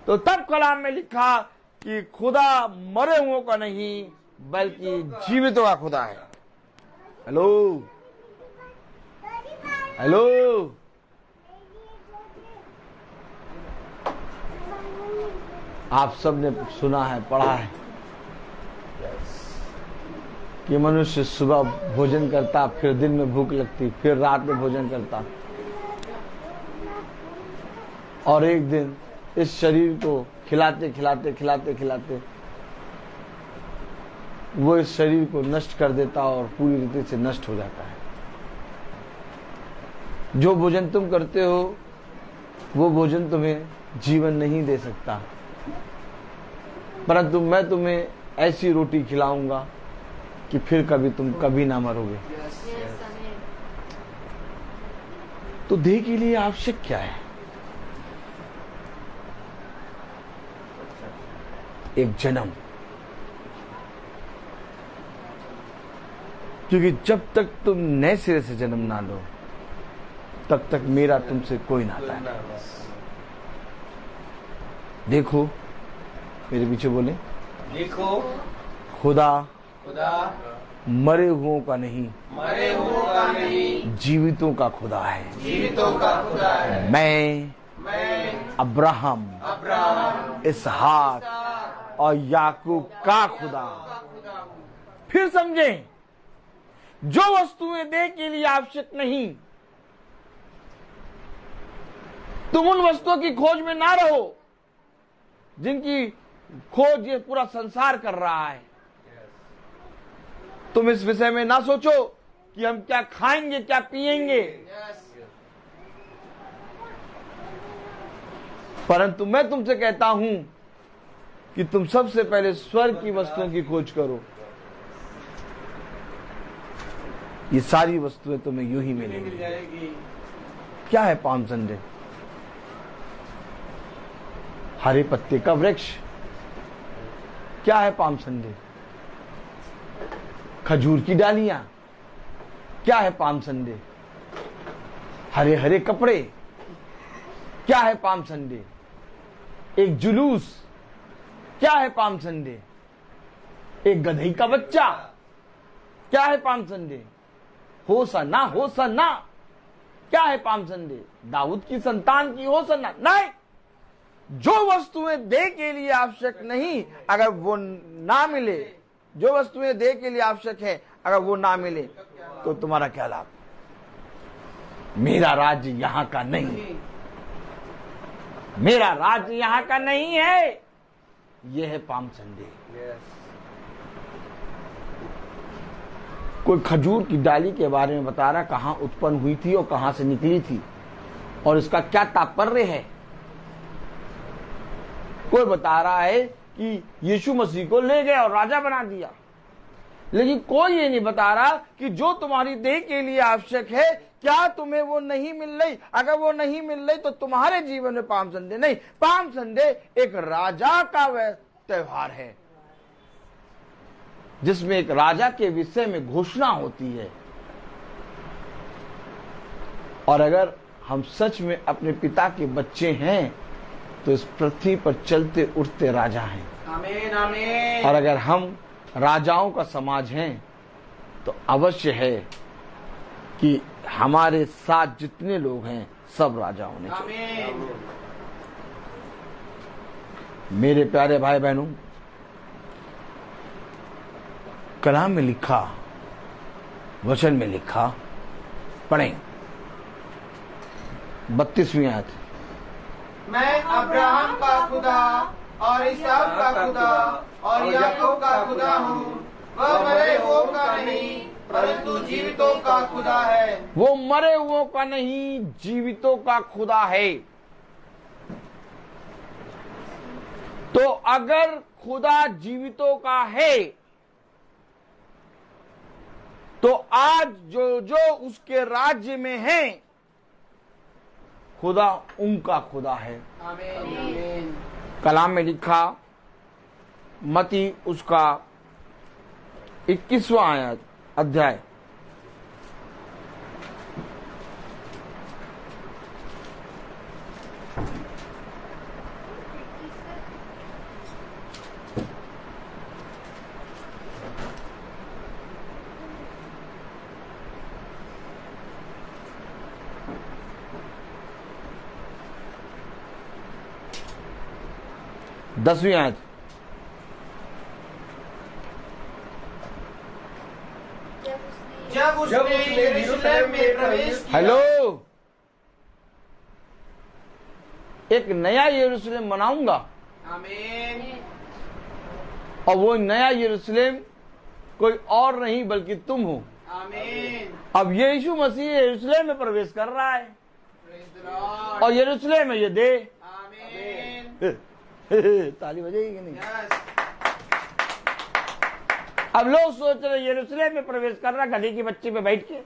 तो तब कलाम में लिखा कि खुदा मरे हुओं का नहीं बल्कि जीवितों का खुदा है। हेलो हेलो, आप सबने सुना है, पढ़ा है कि मनुष्य सुबह भोजन करता, फिर दिन में भूख लगती, फिर रात में भोजन करता, और एक दिन इस शरीर को खिलाते खिलाते खिलाते खिलाते वो इस शरीर को नष्ट कर देता और पूरी रीति से नष्ट हो जाता है। जो भोजन तुम करते हो वो भोजन तुम्हें जीवन नहीं दे सकता, परंतु मैं तुम्हें ऐसी रोटी खिलाऊंगा कि फिर कभी तुम कभी ना मरोगे। तो देह के लिए आवश्यक क्या है? एक जन्म। क्योंकि जब तक तुम नए सिरे से जन्म ना लो तब तक मेरा तुमसे कोई नाता नहीं। देखो, मेरे पीछे बोले, देखो खुदा खुदा मरे हुओं का नहीं, मरे हुओं का नहीं, जीवितों का खुदा है। जीवितों का खुदा है। मैं अब्राहम, इसहाक और याकूब का खुदा। फिर समझें, जो वस्तुएं देह के लिए आवश्यक नहीं तुम उन वस्तुओं की खोज में ना रहो जिनकी खोज ये पूरा संसार कर रहा है। तुम इस विषय में ना सोचो कि हम क्या खाएंगे, क्या पिएंगे, परंतु मैं तुमसे कहता हूं कि तुम सबसे पहले स्वर्ग की वस्तुओं की खोज करो। ये सारी वस्तुएं तुम्हें यूं ही मिलेंगी। क्या है पाम संडे? हरे पत्ते का वृक्ष। क्या है पाम संडे? खजूर की डालियां। क्या है पाम संडे? हरे हरे कपड़े। क्या है पाम संडे? एक जुलूस। क्या है पाम संडे? एक गधई का बच्चा। क्या है पाम संडे? Hosanna Hosanna. क्या है पाम संडे? दाऊद की संतान की होसन्ना। नहीं, जो वस्तुएं देह के लिए आवश्यक नहीं, अगर वो ना मिले, जो वस्तुएं देह के लिए आवश्यक है अगर वो ना मिले तो तुम्हारा क्या लाभ? मेरा राज्य यहां का नहीं, मेरा राज्य यहां का नहीं है। यह है पाम संडे। कोई खजूर की डाली के बारे में बता रहा कहां उत्पन्न हुई थी और कहां से निकली थी और इसका क्या तात्पर्य है। कोई बता रहा है कि यीशु मसीह को ले गए और राजा बना दिया, लेकिन कोई ये नहीं बता रहा कि जो तुम्हारी देह के लिए आवश्यक है क्या तुम्हें वो नहीं मिल रही। अगर वो नहीं मिल रही तो तुम्हारे जीवन में पाम संडे नहीं। पाम संडे एक राजा का त्योहार है जिसमें एक राजा के विषय में घोषणा होती है। और अगर हम सच में अपने पिता के बच्चे हैं तो इस पृथ्वी पर चलते उठते राजा हैं। आमीन आमीन। और अगर हम राजाओं का समाज हैं तो अवश्य है कि हमारे साथ जितने लोग हैं सब राजा होने चाहिए। मेरे प्यारे भाई बहनों, कलाम में लिखा, वचन में लिखा, पढ़ें 32वीं आयत। मैं अब्राहम का खुदा और इसहाक का खुदा और याकूब का खुदा हूँ। वह मरे हुओं का नहीं परंतु जीवितों का खुदा है। वो मरे हुओं का नहीं, जीवितों का खुदा है। तो अगर खुदा जीवितों का है तो आज जो जो उसके राज्य में है खुदा उनका खुदा है। आमीन। कलाम में लिखा मती उसका 21वां अध्याय दसवीं आयत। जब उसने यरूशलेम में प्रवेश किया। हेलो, एक नया यरूशलेम बनाऊंगा आमीन। और वो नया यरूशलेम कोई और नहीं बल्कि तुम हो। आमीन। अब यीशु मसीह यरूशलेम में प्रवेश कर रहा है Praise the Lord। और यरूशलेम में ये दे आमीन। ताली बजेगी कि नहीं? Yes। अब लोग सोच रहे यरूशलेम में प्रवेश कर रहा गधे की बच्ची पे बैठ के।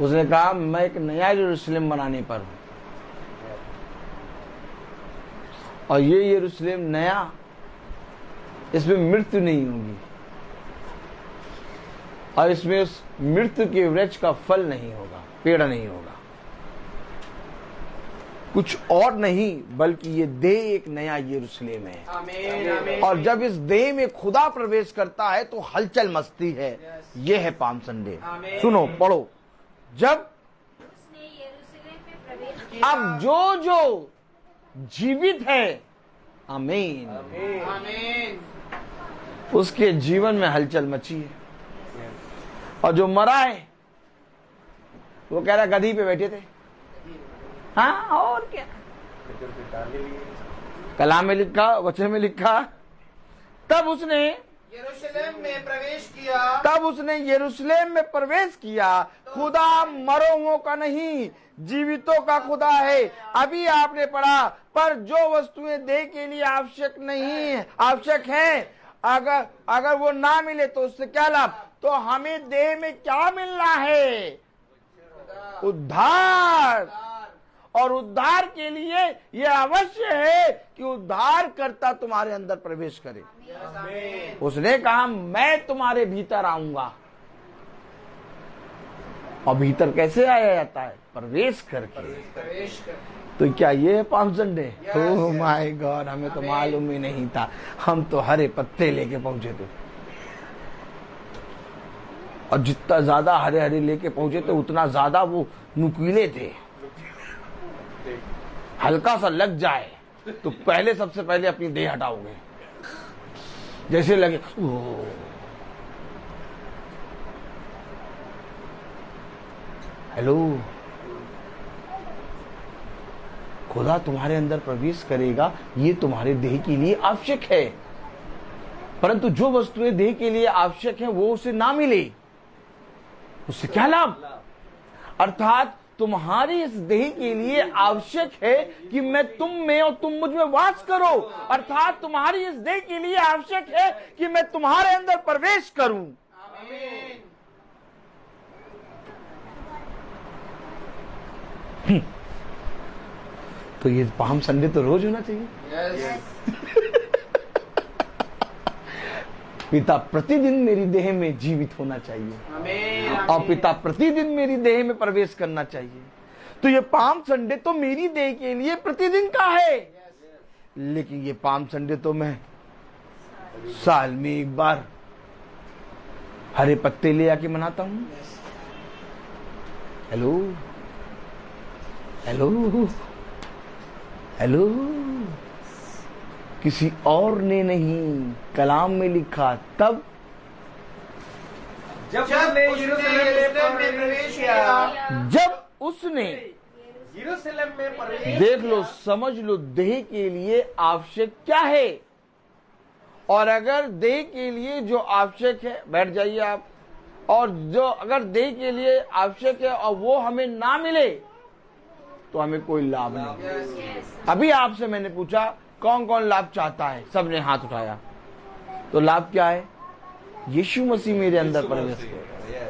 उसने कहा मैं एक नया यरूशलेम बनाने पर हूं और ये यरूशलेम नया, इसमें मृत्यु नहीं होगी और इसमें उस मृत्यु के वृक्ष का फल नहीं होगा, पेड़ नहीं होगा। कुछ और नहीं बल्कि ये देह एक नया यरूशलेम है। आमीन। आमीन। और जब इस देह में खुदा प्रवेश करता है तो हलचल मचती है। ये है पाम संडे। आमीन। सुनो, पढ़ो। जब उसने यरूशलेम में प्रवेश किया। अब जो जो जीवित है, आमीन, आमीन। उसके जीवन में हलचल मची है और जो मरा है वो कह रहा गधी पे बैठे थे। हाँ और क्या, कलाम में लिखा, वचन में लिखा, तब उसने यरूशलेम में प्रवेश किया। तब उसने यरूशलेम में प्रवेश किया। खुदा मरो हुओं का नहीं, जीवितों का खुदा है। अभी आपने पढ़ा, पर जो वस्तुएं देह के लिए आवश्यक नहीं आवश्यक हैं, अगर वो ना मिले तो उससे क्या लाभ। तो हमें देह में क्या मिलना है? उद्धार। और उद्धार के लिए यह अवश्य है कि उद्धारकर्ता तुम्हारे अंदर प्रवेश करे। उसने कहा मैं तुम्हारे भीतर आऊंगा। और भीतर कैसे आया जाता है? प्रवेश करके। तो क्या ये है palm Sunday? Oh my God, हमें तो मालूम ही नहीं था। हम तो हरे पत्ते लेके पहुंचे थे, और जितना ज्यादा हरे हरे लेके पहुंचे थे उतना ज्यादा वो नुकीले थे। हल्का सा लग जाए तो पहले सबसे पहले अपनी देह हटाओगे, जैसे लगे हेलो, खुदा तुम्हारे अंदर प्रवेश करेगा, ये तुम्हारे देह के लिए आवश्यक है। परंतु जो वस्तुएं देह के लिए आवश्यक है वो उसे ना मिले, उससे क्या लाभ? अर्थात तुम्हारी इस देह के लिए आवश्यक है कि मैं तुम में और तुम मुझ में वास करो। अर्थात तुम्हारी इस देह के लिए आवश्यक है कि मैं तुम्हारे अंदर प्रवेश करूं। तो ये पाम संडे तो रोज होना चाहिए। पिता प्रतिदिन मेरी देह में जीवित होना चाहिए, और पिता प्रतिदिन मेरी देह में प्रवेश करना चाहिए। तो ये पाम संडे तो मेरी देह के लिए प्रतिदिन का है, लेकिन ये पाम संडे तो मैं साल में एक बार हरे पत्ते ले आके मनाता हूं। हेलो हेलो हेलो, किसी और ने नहीं, कलाम में लिखा। तब जब उसने यरूशलेम में प्रवेश किया, जब उसने यरूशलेम में प्रवेश, देख लो, समझ लो देह के लिए आवश्यक क्या है। और अगर देह के लिए जो आवश्यक है, बैठ जाइए आप, और जो अगर देह के लिए आवश्यक है और वो हमें ना मिले तो हमें कोई लाभ नहीं। अभी आपसे मैंने पूछा कौन कौन लाभ चाहता है, सबने हाथ उठाया। तो लाभ क्या है? यीशु मसीह मेरे अंदर प्रवेश करेगा।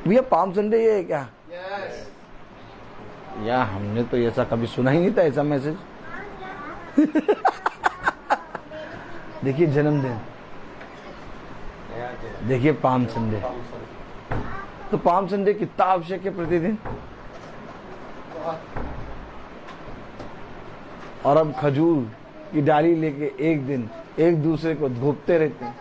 भैया पाम संडे ये है क्या? या हमने तो ऐसा कभी सुना ही नहीं था, ऐसा मैसेज। देखिए जन्मदिन, देखिए पाम संडे। तो पाम संडे कितना आवश्यक है प्रतिदिन। और अब खजूर की डाली लेके एक दिन एक दूसरे को धोपते रहते हैं।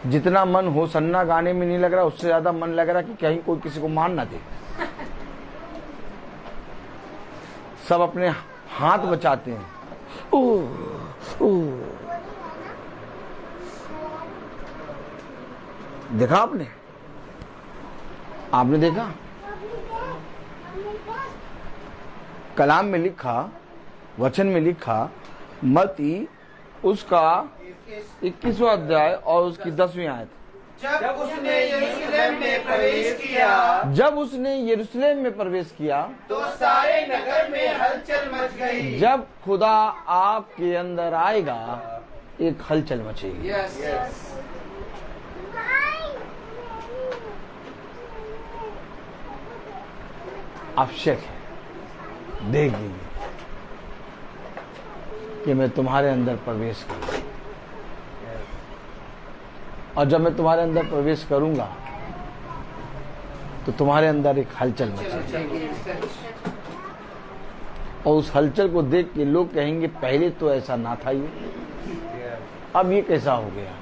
जितना मन हो सन्ना गाने में नहीं लग रहा, उससे ज्यादा मन लग रहा कि कहीं कोई किसी को मार ना दे। सब अपने हाथ बचाते हैं। देखा आपने देखा? कलाम में लिखा, वचन में लिखा, मत्ती उसका 21वां अध्याय और उसकी 10वीं आयत। जब उसने यरूशलेम में प्रवेश किया, जब उसने यरूशलेम में प्रवेश किया तो सारे नगर में हलचल मच गई। जब खुदा आपके अंदर आएगा एक हलचल मचेगी। आवश्यक है देखेंगे कि मैं तुम्हारे अंदर प्रवेश करूं, और जब मैं तुम्हारे अंदर प्रवेश करूंगा तो तुम्हारे अंदर एक हलचल मचेगी। और उस हलचल को देख के लोग कहेंगे पहले तो ऐसा ना था, ये अब ये कैसा हो गया।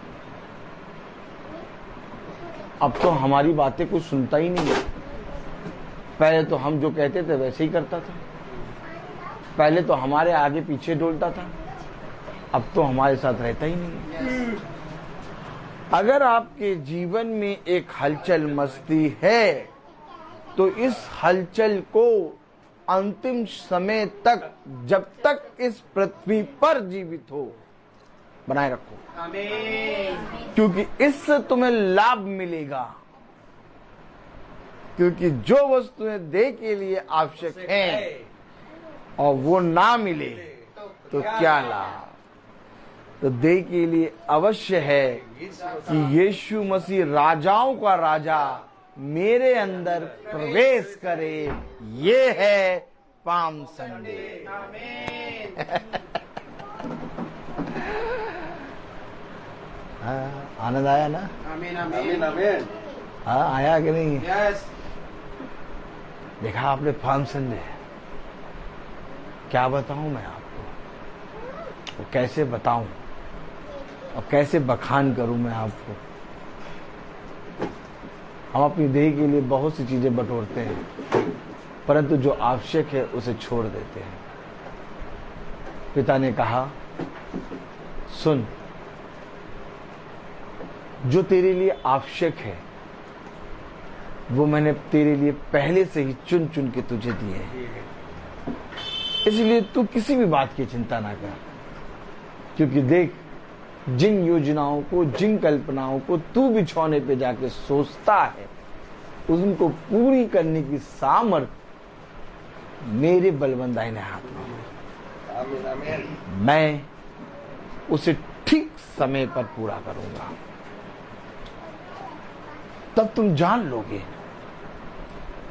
अब तो हमारी बातें कोई सुनता ही नहीं है। पहले तो हम जो कहते थे वैसे ही करता था, पहले तो हमारे आगे पीछे डोलता था, अब तो हमारे साथ रहता ही नहीं है। अगर आपके जीवन में एक हलचल मस्ती है तो इस हलचल को अंतिम समय तक, जब तक इस पृथ्वी पर जीवित हो, बनाए रखो। आमीन। क्योंकि इससे तुम्हें लाभ मिलेगा। क्योंकि जो वस्तुएं देह के लिए आवश्यक हैं और वो ना मिले तो क्या लाभ। तो देह के लिए अवश्य है कि यीशु मसीह राजाओं का राजा मेरे अंदर प्रवेश करे। ये है पाम संडे। आनंद आया ना? आमीन आमीन आमीन। आमीन। हाँ, आया कि नहीं? यस। देखा आपने पाम संडे। क्या बताऊं मैं आपको, वो कैसे बताऊं और कैसे बखान करूं मैं आपको। हम अपनी देह के लिए बहुत सी चीजें बटोरते हैं, परंतु जो आवश्यक है उसे छोड़ देते हैं। पिता ने कहा, सुन, जो तेरे लिए आवश्यक है वो मैंने तेरे लिए पहले से ही चुन चुन के तुझे दिए हैं। इसलिए तू किसी भी बात की चिंता ना कर। क्योंकि देख, जिन योजनाओं को, जिन कल्पनाओं को तू बिछौने पे जाके सोचता है, उनको पूरी करने की सामर्थ्य मेरे बलवंत दाहिने हाथ में है। आमीन आमीन। मैं उसे ठीक समय पर पूरा करूंगा। तब तुम जान लोगे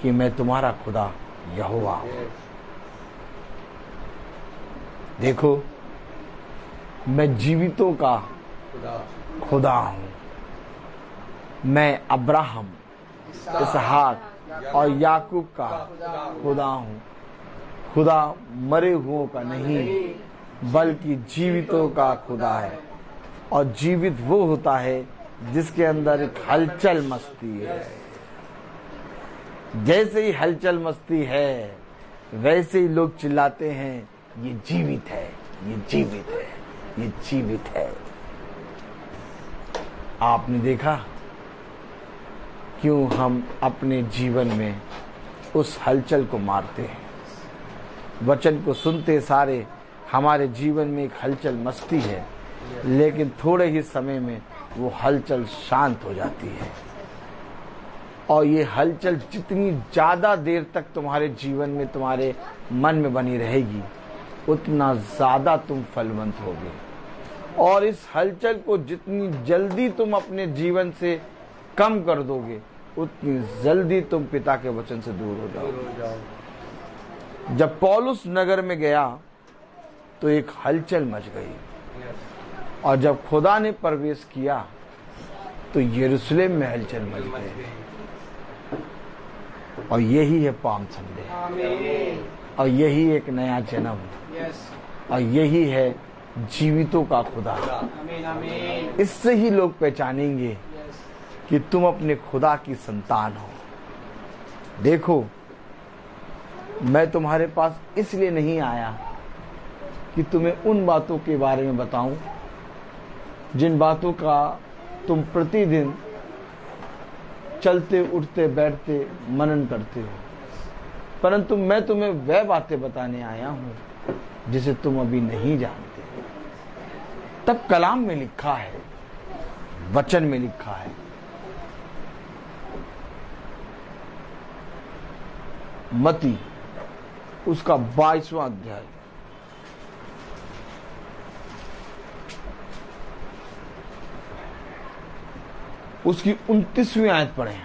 कि मैं तुम्हारा खुदा यहोवा हूं। देखो, मैं जीवितों का खुदा हूं। मैं अब्राहम, इसहाक और याकूब का खुदा हूं। खुदा मरे हुओं का नहीं बल्कि जीवितों का खुदा है। और जीवित वो होता है जिसके अंदर एक हलचल मस्ती है। जैसे ही हलचल मस्ती है वैसे ही लोग चिल्लाते हैं, ये जीवित है, ये जीवित है, ये जीवित है। आपने देखा क्यों हम अपने जीवन में उस हलचल को मारते हैं। वचन को सुनते सारे हमारे जीवन में एक हलचल मस्ती है, लेकिन थोड़े ही समय में वो हलचल शांत हो जाती है। और ये हलचल जितनी ज्यादा देर तक तुम्हारे जीवन में, तुम्हारे मन में बनी रहेगी, उतना ज्यादा तुम फलवंत होगे। और इस हलचल को जितनी जल्दी तुम अपने जीवन से कम कर दोगे, उतनी जल्दी तुम पिता के वचन से दूर हो जाओगे। जब पौलुस नगर में गया तो एक हलचल मच गई, और जब खुदा ने प्रवेश किया तो यरूशलेम में हलचल मच गई। और यही है पाम संडे, आमीन। और यही एक नया जन्म, यस। और यही है जीवितों का खुदा। आमीन आमीन। इससे ही लोग पहचानेंगे यस। कि तुम अपने खुदा की संतान हो। देखो, मैं तुम्हारे पास इसलिए नहीं आया कि तुम्हें उन बातों के बारे में बताऊं जिन बातों का तुम प्रतिदिन चलते उठते बैठते मनन करते हो, परंतु मैं तुम्हें वह बातें बताने आया हूं जिसे तुम अभी नहीं जानते। तब कलाम में लिखा है, वचन में लिखा है, मती उसका 22वां अध्याय उसकी 29वीं आयत पढ़े।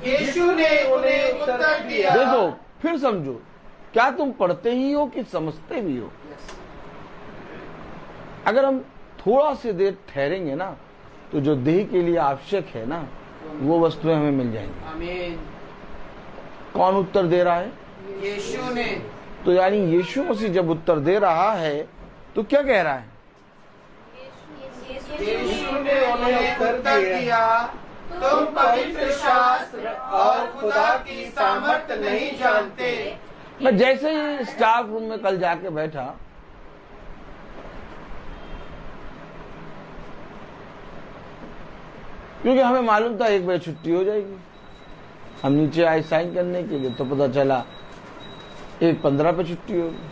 यीशु ने उन्हें उत्तर दिया। देखो, फिर समझो, क्या तुम पढ़ते ही हो कि समझते भी हो? अगर हम थोड़ा सी देर ठहरेंगे ना, तो जो देह के लिए आवश्यक है ना, वो वस्तुएं हमें मिल जाएंगी। आमीन। कौन उत्तर दे रहा है? यीशु ने। तो यानी यीशु मसीह जब उत्तर दे रहा है तो क्या कह रहा है? यीशु ने उन्हें उत्तर दिया, तुम पवित्र शास्त्र और खुदा की सामर्थ्य नहीं जानते। मैं जैसे ही स्टाफ रूम में कल जाके बैठा क्योंकि हमें मालूम था 1 बजे छुट्टी हो जाएगी। हम नीचे आए साइन करने के लिए तो पता चला 1:15 पे छुट्टी होगी।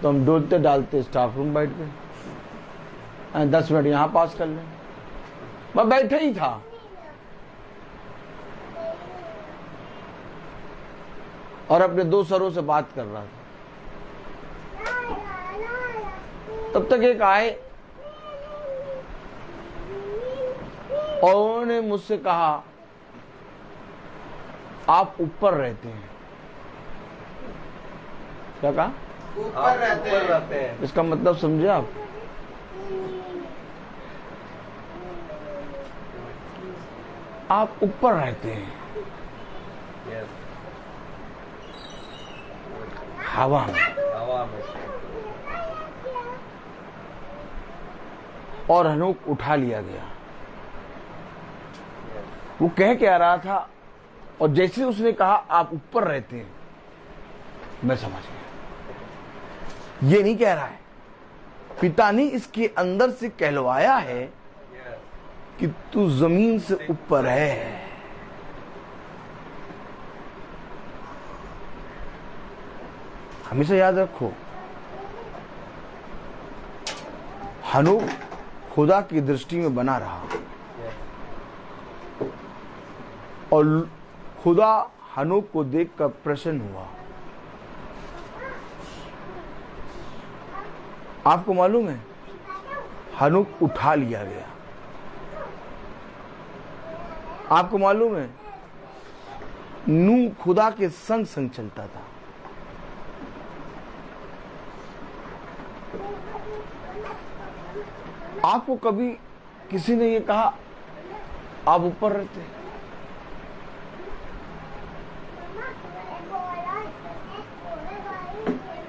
तो हम डोलते डालते स्टाफ रूम बैठ गए, 10 मिनट यहाँ पास कर लें। मैं बैठे ही था, और अपने 2 सरों से बात कर रहा था। तब तक एक आए और उन्होंने मुझसे कहा, आप ऊपर रहते हैं। क्या कहा? ऊपर रहते हैं। इसका मतलब समझे आप? आप ऊपर रहते हैं हवा में, और अनूप उठा लिया गया। वो कह के आ रहा था, और जैसे उसने कहा आप ऊपर रहते हैं, मैं समझ गया ये नहीं कह रहा है, पिता ने इसके अंदर से कहलवाया है कि तू जमीन से ऊपर है। हमेशा याद रखो, हनोक खुदा की दृष्टि में बना रहा, और खुदा हनोक को देखकर प्रसन्न हुआ। आपको मालूम है, हनोक उठा लिया गया। आपको मालूम है, नूह खुदा के संग संग चलता था। आपको कभी किसी ने ये कहा आप ऊपर रहते हैं?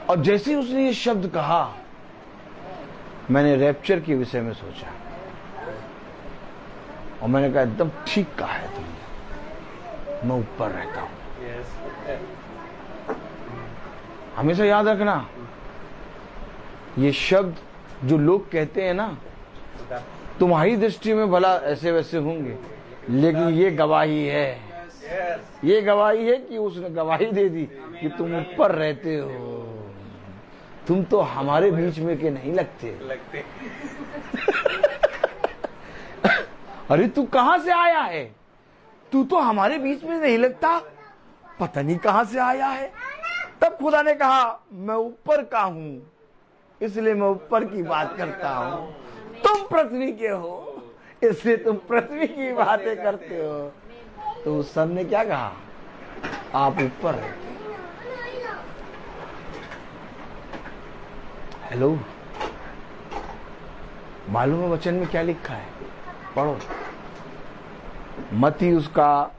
और जैसे ही उसने ये शब्द कहा, मैंने रैप्चर के विषय में सोचा, और मैंने कहा एकदम ठीक कहा है तुमने, मैं ऊपर रहता हूं। हमेशा याद रखना, ये शब्द जो लोग कहते हैं ना, तुम्हारी दृष्टि में भला ऐसे वैसे होंगे, लेकिन ये गवाही है, ये गवाही है कि उसने गवाही दे दी कि तुम ऊपर रहते हो। तुम तो हमारे बीच में के नहीं लगते। अरे तू कहां से आया है? तू तो हमारे बीच में नहीं लगता, पता नहीं कहां से आया है। तब खुदा ने कहा, मैं ऊपर का हूं, इसलिए मैं ऊपर की बात करता हूं। तुम पृथ्वी के हो, इसलिए तुम पृथ्वी की बातें करते हो। तो उस सन ने क्या कहा? आप ऊपर रहते। हेलो, मालूम है वचन में क्या लिखा है? पढ़ो, मत्ती उसका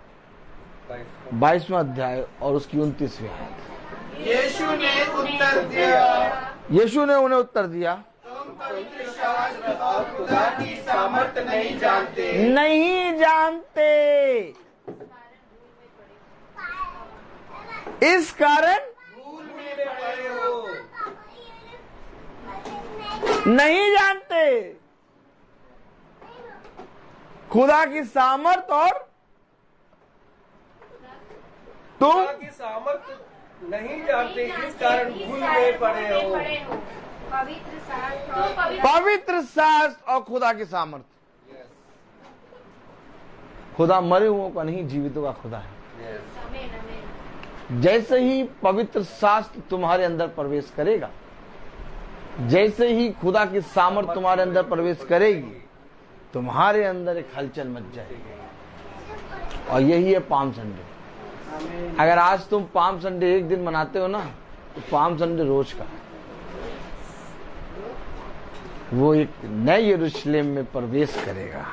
22वां अध्याय और उसकी 29वीं आयत। यीशु ने उत्तर दिया, यीशु ने उन्हें उत्तर दिया, तुम पवित्र शास्त्र और खुदा की सामर्थ्य नहीं जानते। नहीं जानते, इस कारण भूल में पड़े हो। नहीं जानते खुदा की सामर्थ, और तुम खुदा की सामर्थ नहीं जानते, इस कारण भूल में पड़े हो। पवित्र शास्त्र और खुदा की सामर्थ। खुदा मरे हुओं का नहीं, जीवितों का खुदा है। जैसे ही पवित्र शास्त्र तुम्हारे अंदर प्रवेश करेगा, जैसे ही खुदा की सामर्थ तुम्हारे अंदर प्रवेश करेगी, तुम्हारे अंदर एक हलचल मच जाएगी। और यही है पाम संडे। अगर आज तुम पाम संडे एक दिन मनाते हो ना, तो पाम संडे रोज का है। वो एक नए यरूशलेम में प्रवेश करेगा,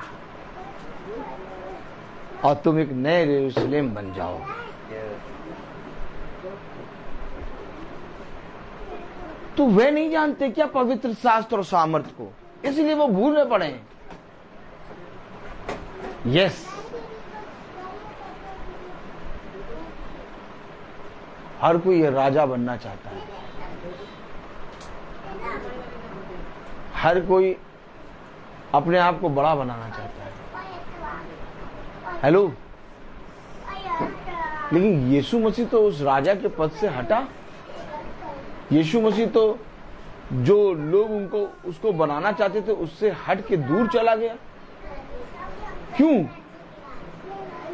और तुम एक नए यरूशलेम बन जाओगे। तो वे नहीं जानते क्या पवित्र शास्त्र और सामर्थ्य को, इसलिए वो भूल में पड़े हैं। यस, हर कोई ये राजा बनना चाहता है, हर कोई अपने आप को बड़ा बनाना चाहता है। हेलो, लेकिन यीशु मसीह तो उस राजा के पद से हटा। यीशु मसीह तो जो लोग उसको बनाना चाहते थे उससे हट के दूर चला गया। क्यों?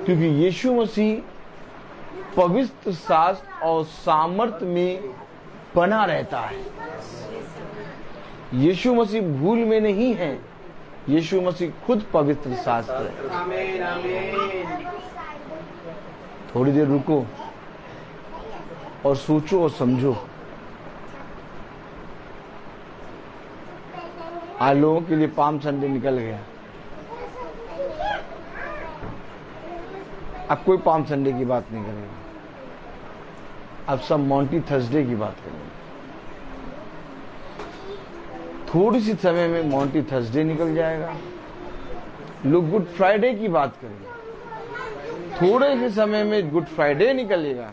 क्योंकि यीशु मसीह पवित्र शास्त्र और सामर्थ्य में बना रहता है। यीशु मसीह भूल में नहीं है, यीशु मसीह खुद पवित्र शास्त्र है। आमीन आमीन। थोड़ी देर रुको और सोचो और समझो। आज लोगों के लिए पाम संडे निकल गया। अब कोई पाम संडे की बात नहीं करेगा, अब सब मॉन्टी थर्सडे की बात करेंगे। थोड़ी सी समय में मॉन्टी थर्सडे निकल जाएगा, लोग गुड फ्राइडे की बात करेंगे। थोड़े से समय में गुड फ्राइडे निकलेगा,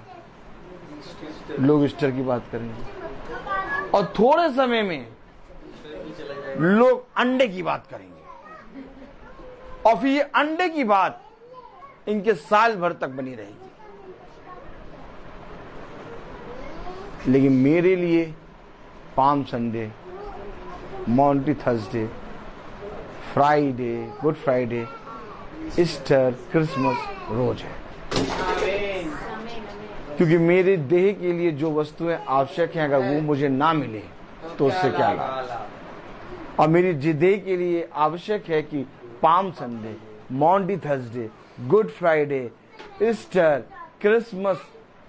लोग ईस्टर की बात करेंगे। और थोड़े समय में लोग अंडे की बात करेंगे। और फिर ये अंडे की बात इनके साल भर तक बनी रहेगी। लेकिन मेरे लिए palm Sunday, Maundy Thursday, Friday, good Friday, Easter, Christmas रोज है। क्योंकि मेरे देह के लिए जो वस्तुएं आवश्यक हैं, अगर वो मुझे ना मिले तो उससे क्या लाभ। और मेरी देह के लिए आवश्यक है कि palm Sunday, Maundy Thursday, good Friday, Easter, Christmas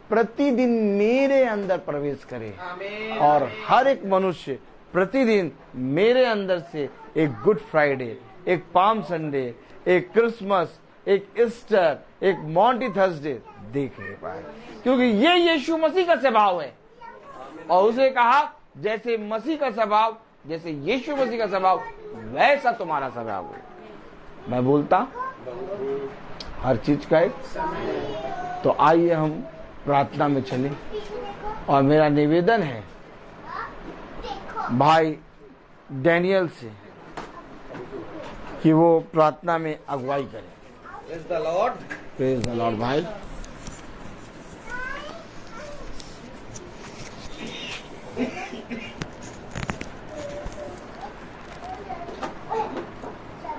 प्रतिदिन मेरे अंदर प्रवेश करे। और हर एक मनुष्य प्रतिदिन मेरे अंदर से एक गुड फ्राइडे, एक पाम संडे, एक क्रिसमस, एक ईस्टर, एक मॉन्टी थर्सडे देख ले पाए। क्योंकि ये यीशु मसीह का स्वभाव है। और उसे कहा जैसे मसीह का स्वभाव, जैसे यीशु मसीह का स्वभाव, वैसा तुम्हारा स्वभाव है। मैं बोलता हर चीज का एक। तो आइए हम प्रार्थना में चलें। और मेरा निवेदन है भाई डैनियल से कि वो प्रार्थना में अगुवाई करें। Praise the Lord. Praise the Lord भाई।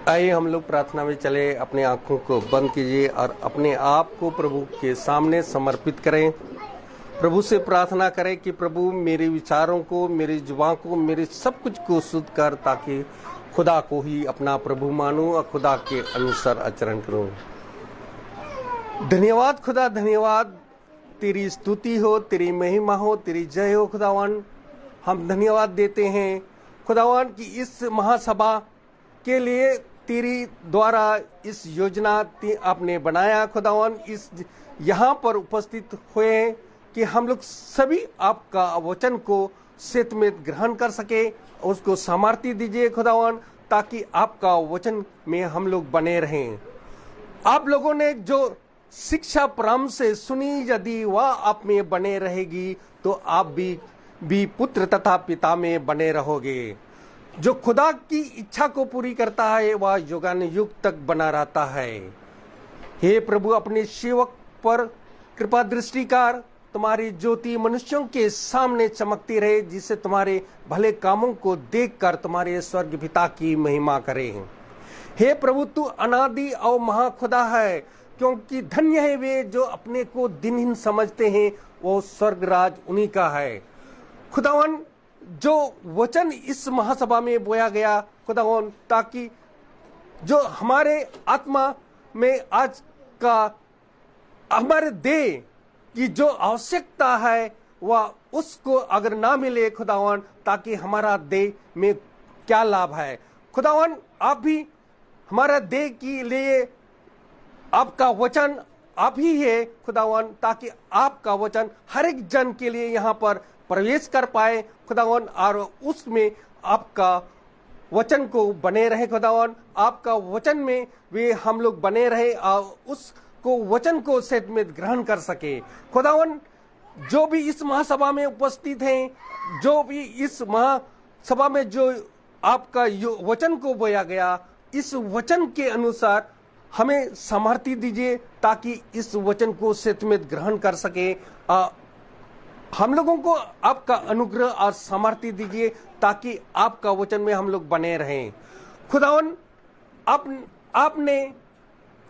आइए हम लोग प्रार्थना में चले। अपने आंखों को बंद कीजिए और अपने आप को प्रभु के सामने समर्पित करें। प्रभु से प्रार्थना करें कि प्रभु मेरे विचारों को, मेरी जुबान को, मेरे सब कुछ को शुद्ध कर, ताकि खुदा को ही अपना प्रभु मानूं और खुदा के अनुसार आचरण करूं। धन्यवाद खुदा, धन्यवाद। तेरी स्तुति हो, तेरी महिमा हो, तेरी जय हो खुदावन। हम धन्यवाद देते हैं खुदावन कि इस महासभा के लिए तेरी द्वारा इस योजना आपने बनाया खुदावन। इस यहाँ पर उपस्थित हुए हैं कि हम लोग सभी आपका वचन को सत्य में ग्रहण कर सके। उसको सामर्थ्य दीजिए खुदावन, ताकि आपका वचन में हम लोग बने रहें। आप लोगों ने जो शिक्षा प्रारंभ से सुनी, यदि वह आप में बने रहेगी तो आप भी पुत्र तथा पिता में बने रहोगे। जो खुदा की इच्छा को पूरी करता है वह युगान युग तक बना रहता है। हे प्रभु, अपने सेवक पर कृपा दृष्टि कर। तुम्हारी ज्योति मनुष्यों के सामने चमकती रहे, जिससे तुम्हारे भले कामों को देखकर तुम्हारे स्वर्ग पिता की महिमा करें। हे प्रभु, तू अनादि और महाखुदा है, क्योंकि धन्य है वे जो अपने को दिनहीन समझते हैं, वो स्वर्ग राज उन्हीं का है। खुदावन, जो वचन इस महासभा में बोया गया खुदावन, ताकि जो हमारे आत्मा में आज का हमारे देह की जो आवश्यकता है वह उसको अगर ना मिले खुदावन, ताकि हमारा देह में क्या लाभ है। खुदावन, आप भी हमारा देह के लिए आपका वचन आप ही है खुदावन, ताकि आपका वचन हर एक जन के लिए यहाँ पर प्रवेश कर पाए खुदावन, और उसमें आपका वचन को बने रहे खुदावन। आपका वचन में वे हम लोग बने रहे और उसको वचन को सत्य में ग्रहण कर सके खुदावन। जो भी इस महासभा में उपस्थित हैं, जो भी इस महासभा में जो आपका वचन को बोया गया, इस वचन के अनुसार हमें सामर्थ्य दीजिए ताकि इस वचन को सत्यमेत ग्रहण कर सके। हम लोगों को आपका अनुग्रह और सामर्थ्य दीजिए ताकि आपका वचन में हम लोग बने रहें। खुदावन, आपने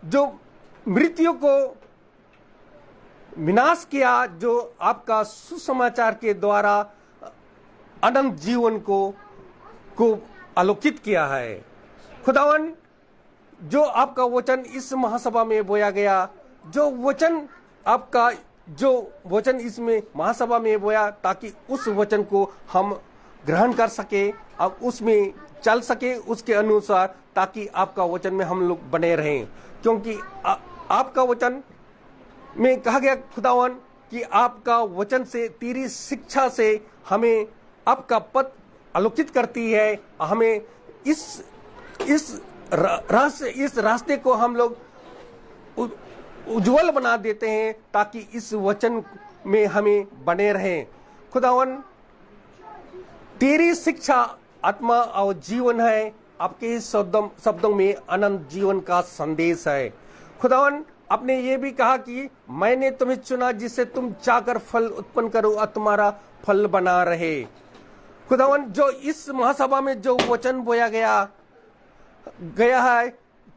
जो मृत्यु को विनाश किया, जो आपका सुसमाचार के द्वारा अनंत जीवन को आलोकित किया है। खुदावन, जो आपका वचन इस महासभा में बोया गया, जो वचन इसमें महासभा में बोया, ताकि उस वचन को हम ग्रहण कर सके, अब उसमें चल सके उसके अनुसार, ताकि आपका वचन में हम लोग बने रहें। क्योंकि आपका वचन में कहा गया खुदावन कि आपका वचन से, तेरी शिक्षा से हमें आपका पथ आलोकित करती है। हमें इस रास्ते को हम लोग उज्जवल बना देते हैं ताकि इस वचन में हमें बने रहें। खुदावन, तेरी शिक्षा आत्मा और जीवन है, आपके शब्दों में अनंत जीवन का संदेश है। खुदावन, आपने ये भी कहा कि मैंने तुम्हें चुना जिससे तुम चाकर फल उत्पन्न करो और तुम्हारा फल बना रहे। खुदावन, जो इस महासभा में जो वचन बोया गया है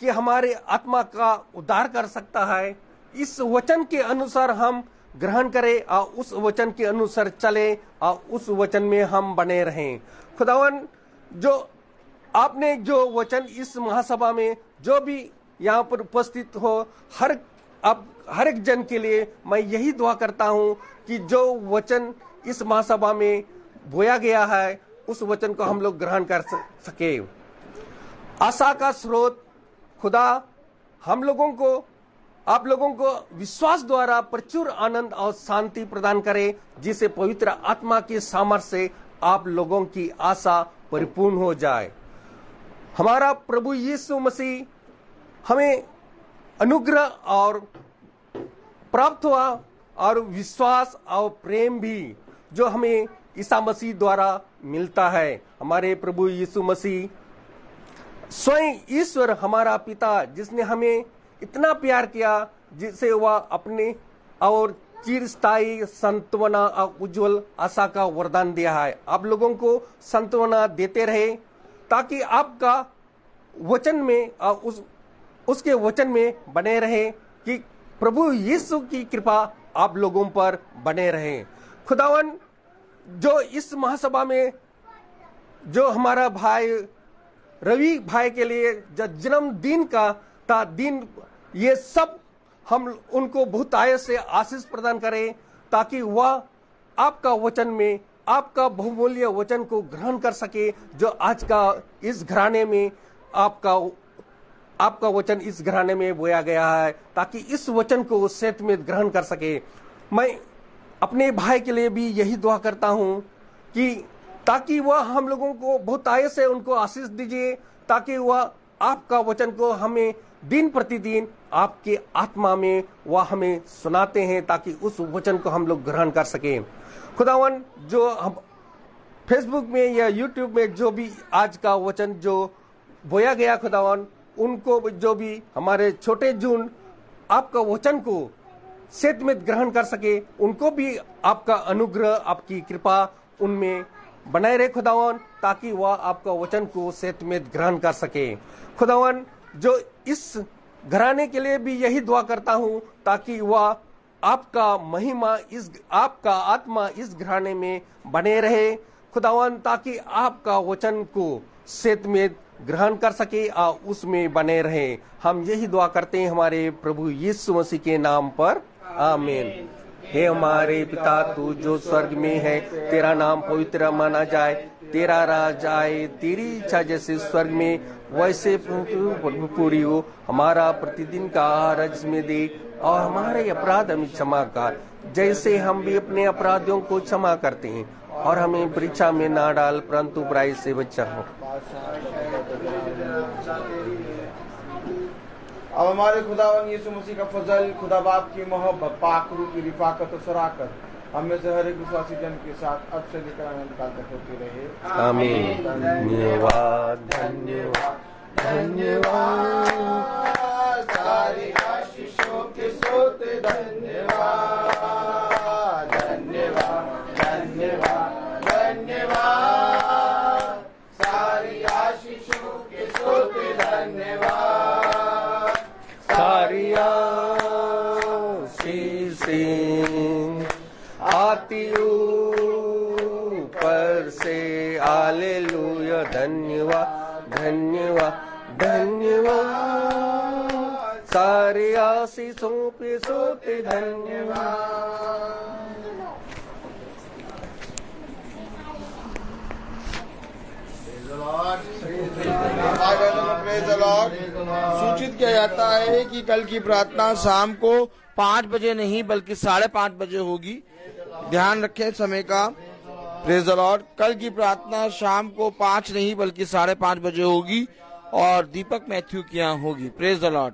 कि हमारे आत्मा का उद्धार कर सकता है, इस वचन के अनुसार हम ग्रहण करें और उस वचन के अनुसार चले और उस वचन में हम बने रहें। खुदावन, जो आपने जो वचन इस महासभा में जो भी यहाँ पर उपस्थित हो, हर एक जन के लिए मैं यही दुआ करता हूँ कि जो वचन इस महासभा में बोया गया है, उस वचन को हम लोग ग्रहण कर सके। आशा का स्रोत खुदा आप लोगों को विश्वास द्वारा प्रचुर आनंद और शांति प्रदान करे, जिसे पवित्र आत्मा की सामर्थ्य से आप लोगों की आशा परिपूर्ण हो जाए। हमारा प्रभु यीशु मसीह हमें अनुग्रह और प्राप्त हुआ, और विश्वास और प्रेम भी जो हमें ईसा मसीह द्वारा मिलता है। हमारे प्रभु यीशु मसीह स्वयं ईश्वर हमारा पिता, जिसने हमें इतना प्यार किया, जिसे वह अपने और चिरस्थायी सांत्वना और उज्जवल आशा का वरदान दिया है। आप लोगों को सांत्वना देते रहे ताकि आपका वचन में और उसके वचन में बने रहे, कि प्रभु यीशु की कृपा आप लोगों पर बने रहे। खुदावन, जो इस महासभा में जो हमारा भाई रवि भाई के लिए जो जन्मदिन का था दिन, ये सब हम उनको बहुत आय से आशीष प्रदान करें, ताकि वह आपका वचन में आपका बहुमूल्य वचन को ग्रहण कर सके, जो आज का इस घराने में आपका वचन इस घराने में बोया गया है, ताकि इस वचन को सत्य में ग्रहण कर सके। मैं अपने भाई के लिए भी यही दुआ करता हूं कि ताकि वह हम लोगों को बहुत आय से उनको आशीष दीजिए, ताकि वह आपका वचन को हमें दिन प्रतिदिन आपके आत्मा में वह हमें सुनाते हैं, ताकि उस वचन को हम लोग ग्रहण कर सकें। खुदावन, जो हम फेसबुक में या यूट्यूब में जो भी आज का वचन जो बोया गया, खुदावन, उनको जो भी हमारे छोटे जून आपका वचन को सत्य में ग्रहण कर सके, उनको भी आपका अनुग्रह, आपकी कृपा उनमें बनाए रहे खुदावन, ताकि वह आपका वचन को सत्य में ग्रहण कर सके। खुदावन, जो इस घराने के लिए भी यही दुआ करता हूं, ताकि वह आपका महिमा, आपका आत्मा इस घराने में बने रहे खुदावन, ताकि आपका वचन को सत्य में ग्रहण कर सके और उसमें बने रहे। हम यही दुआ करते हैं हमारे प्रभु यीशु मसीह के नाम पर, आमीन। हे हमारे पिता, तू जो स्वर्ग में है, तेरा नाम पवित्र माना जाए, तेरा राज आए, तेरी इच्छा जैसे स्वर्ग में वैसे पूरी हो। हमारा प्रतिदिन का आहार आज में दे, और हमारे अपराध हमें क्षमा कर, जैसे हम भी अपने अपराधियों को क्षमा करते हैं, और हमें परीक्षा में ना डाल, परंतु बुराई से बचा हो। अब हमारे खुदावन यीशु मसीह का फजल, खुदा बाप की मोहब्बत, पाक रूह की रिफाकत और सराकत हम में से हर एक विश्वासी जन के साथ अब से लेकर अनंत काल तक होती रहे। आमीन। धन्यवाद धन्यवाद धन्यवाद सारी आशीषों के स्रोत धन्यवाद धन्यवाद धन्यवाद धन्यवाद सारी आशीषों के स्रोत धन्यवाद सारी आशीषें आती ऊपर से हालेलुया धन्यवाद धन्यवाद धन्यवाद सारे आशीषों पे सोते धन्यवाद। Praise the Lord. सूचित किया जाता है कि कल की प्रार्थना शाम को 5 बजे नहीं बल्कि 5:30 बजे होगी। ध्यान रखें समय का। Praise the Lord. कल की प्रार्थना शाम को 5 नहीं बल्कि 5:30 बजे होगी और दीपक मैथ्यू की यहाँ होगी। Praise the Lord.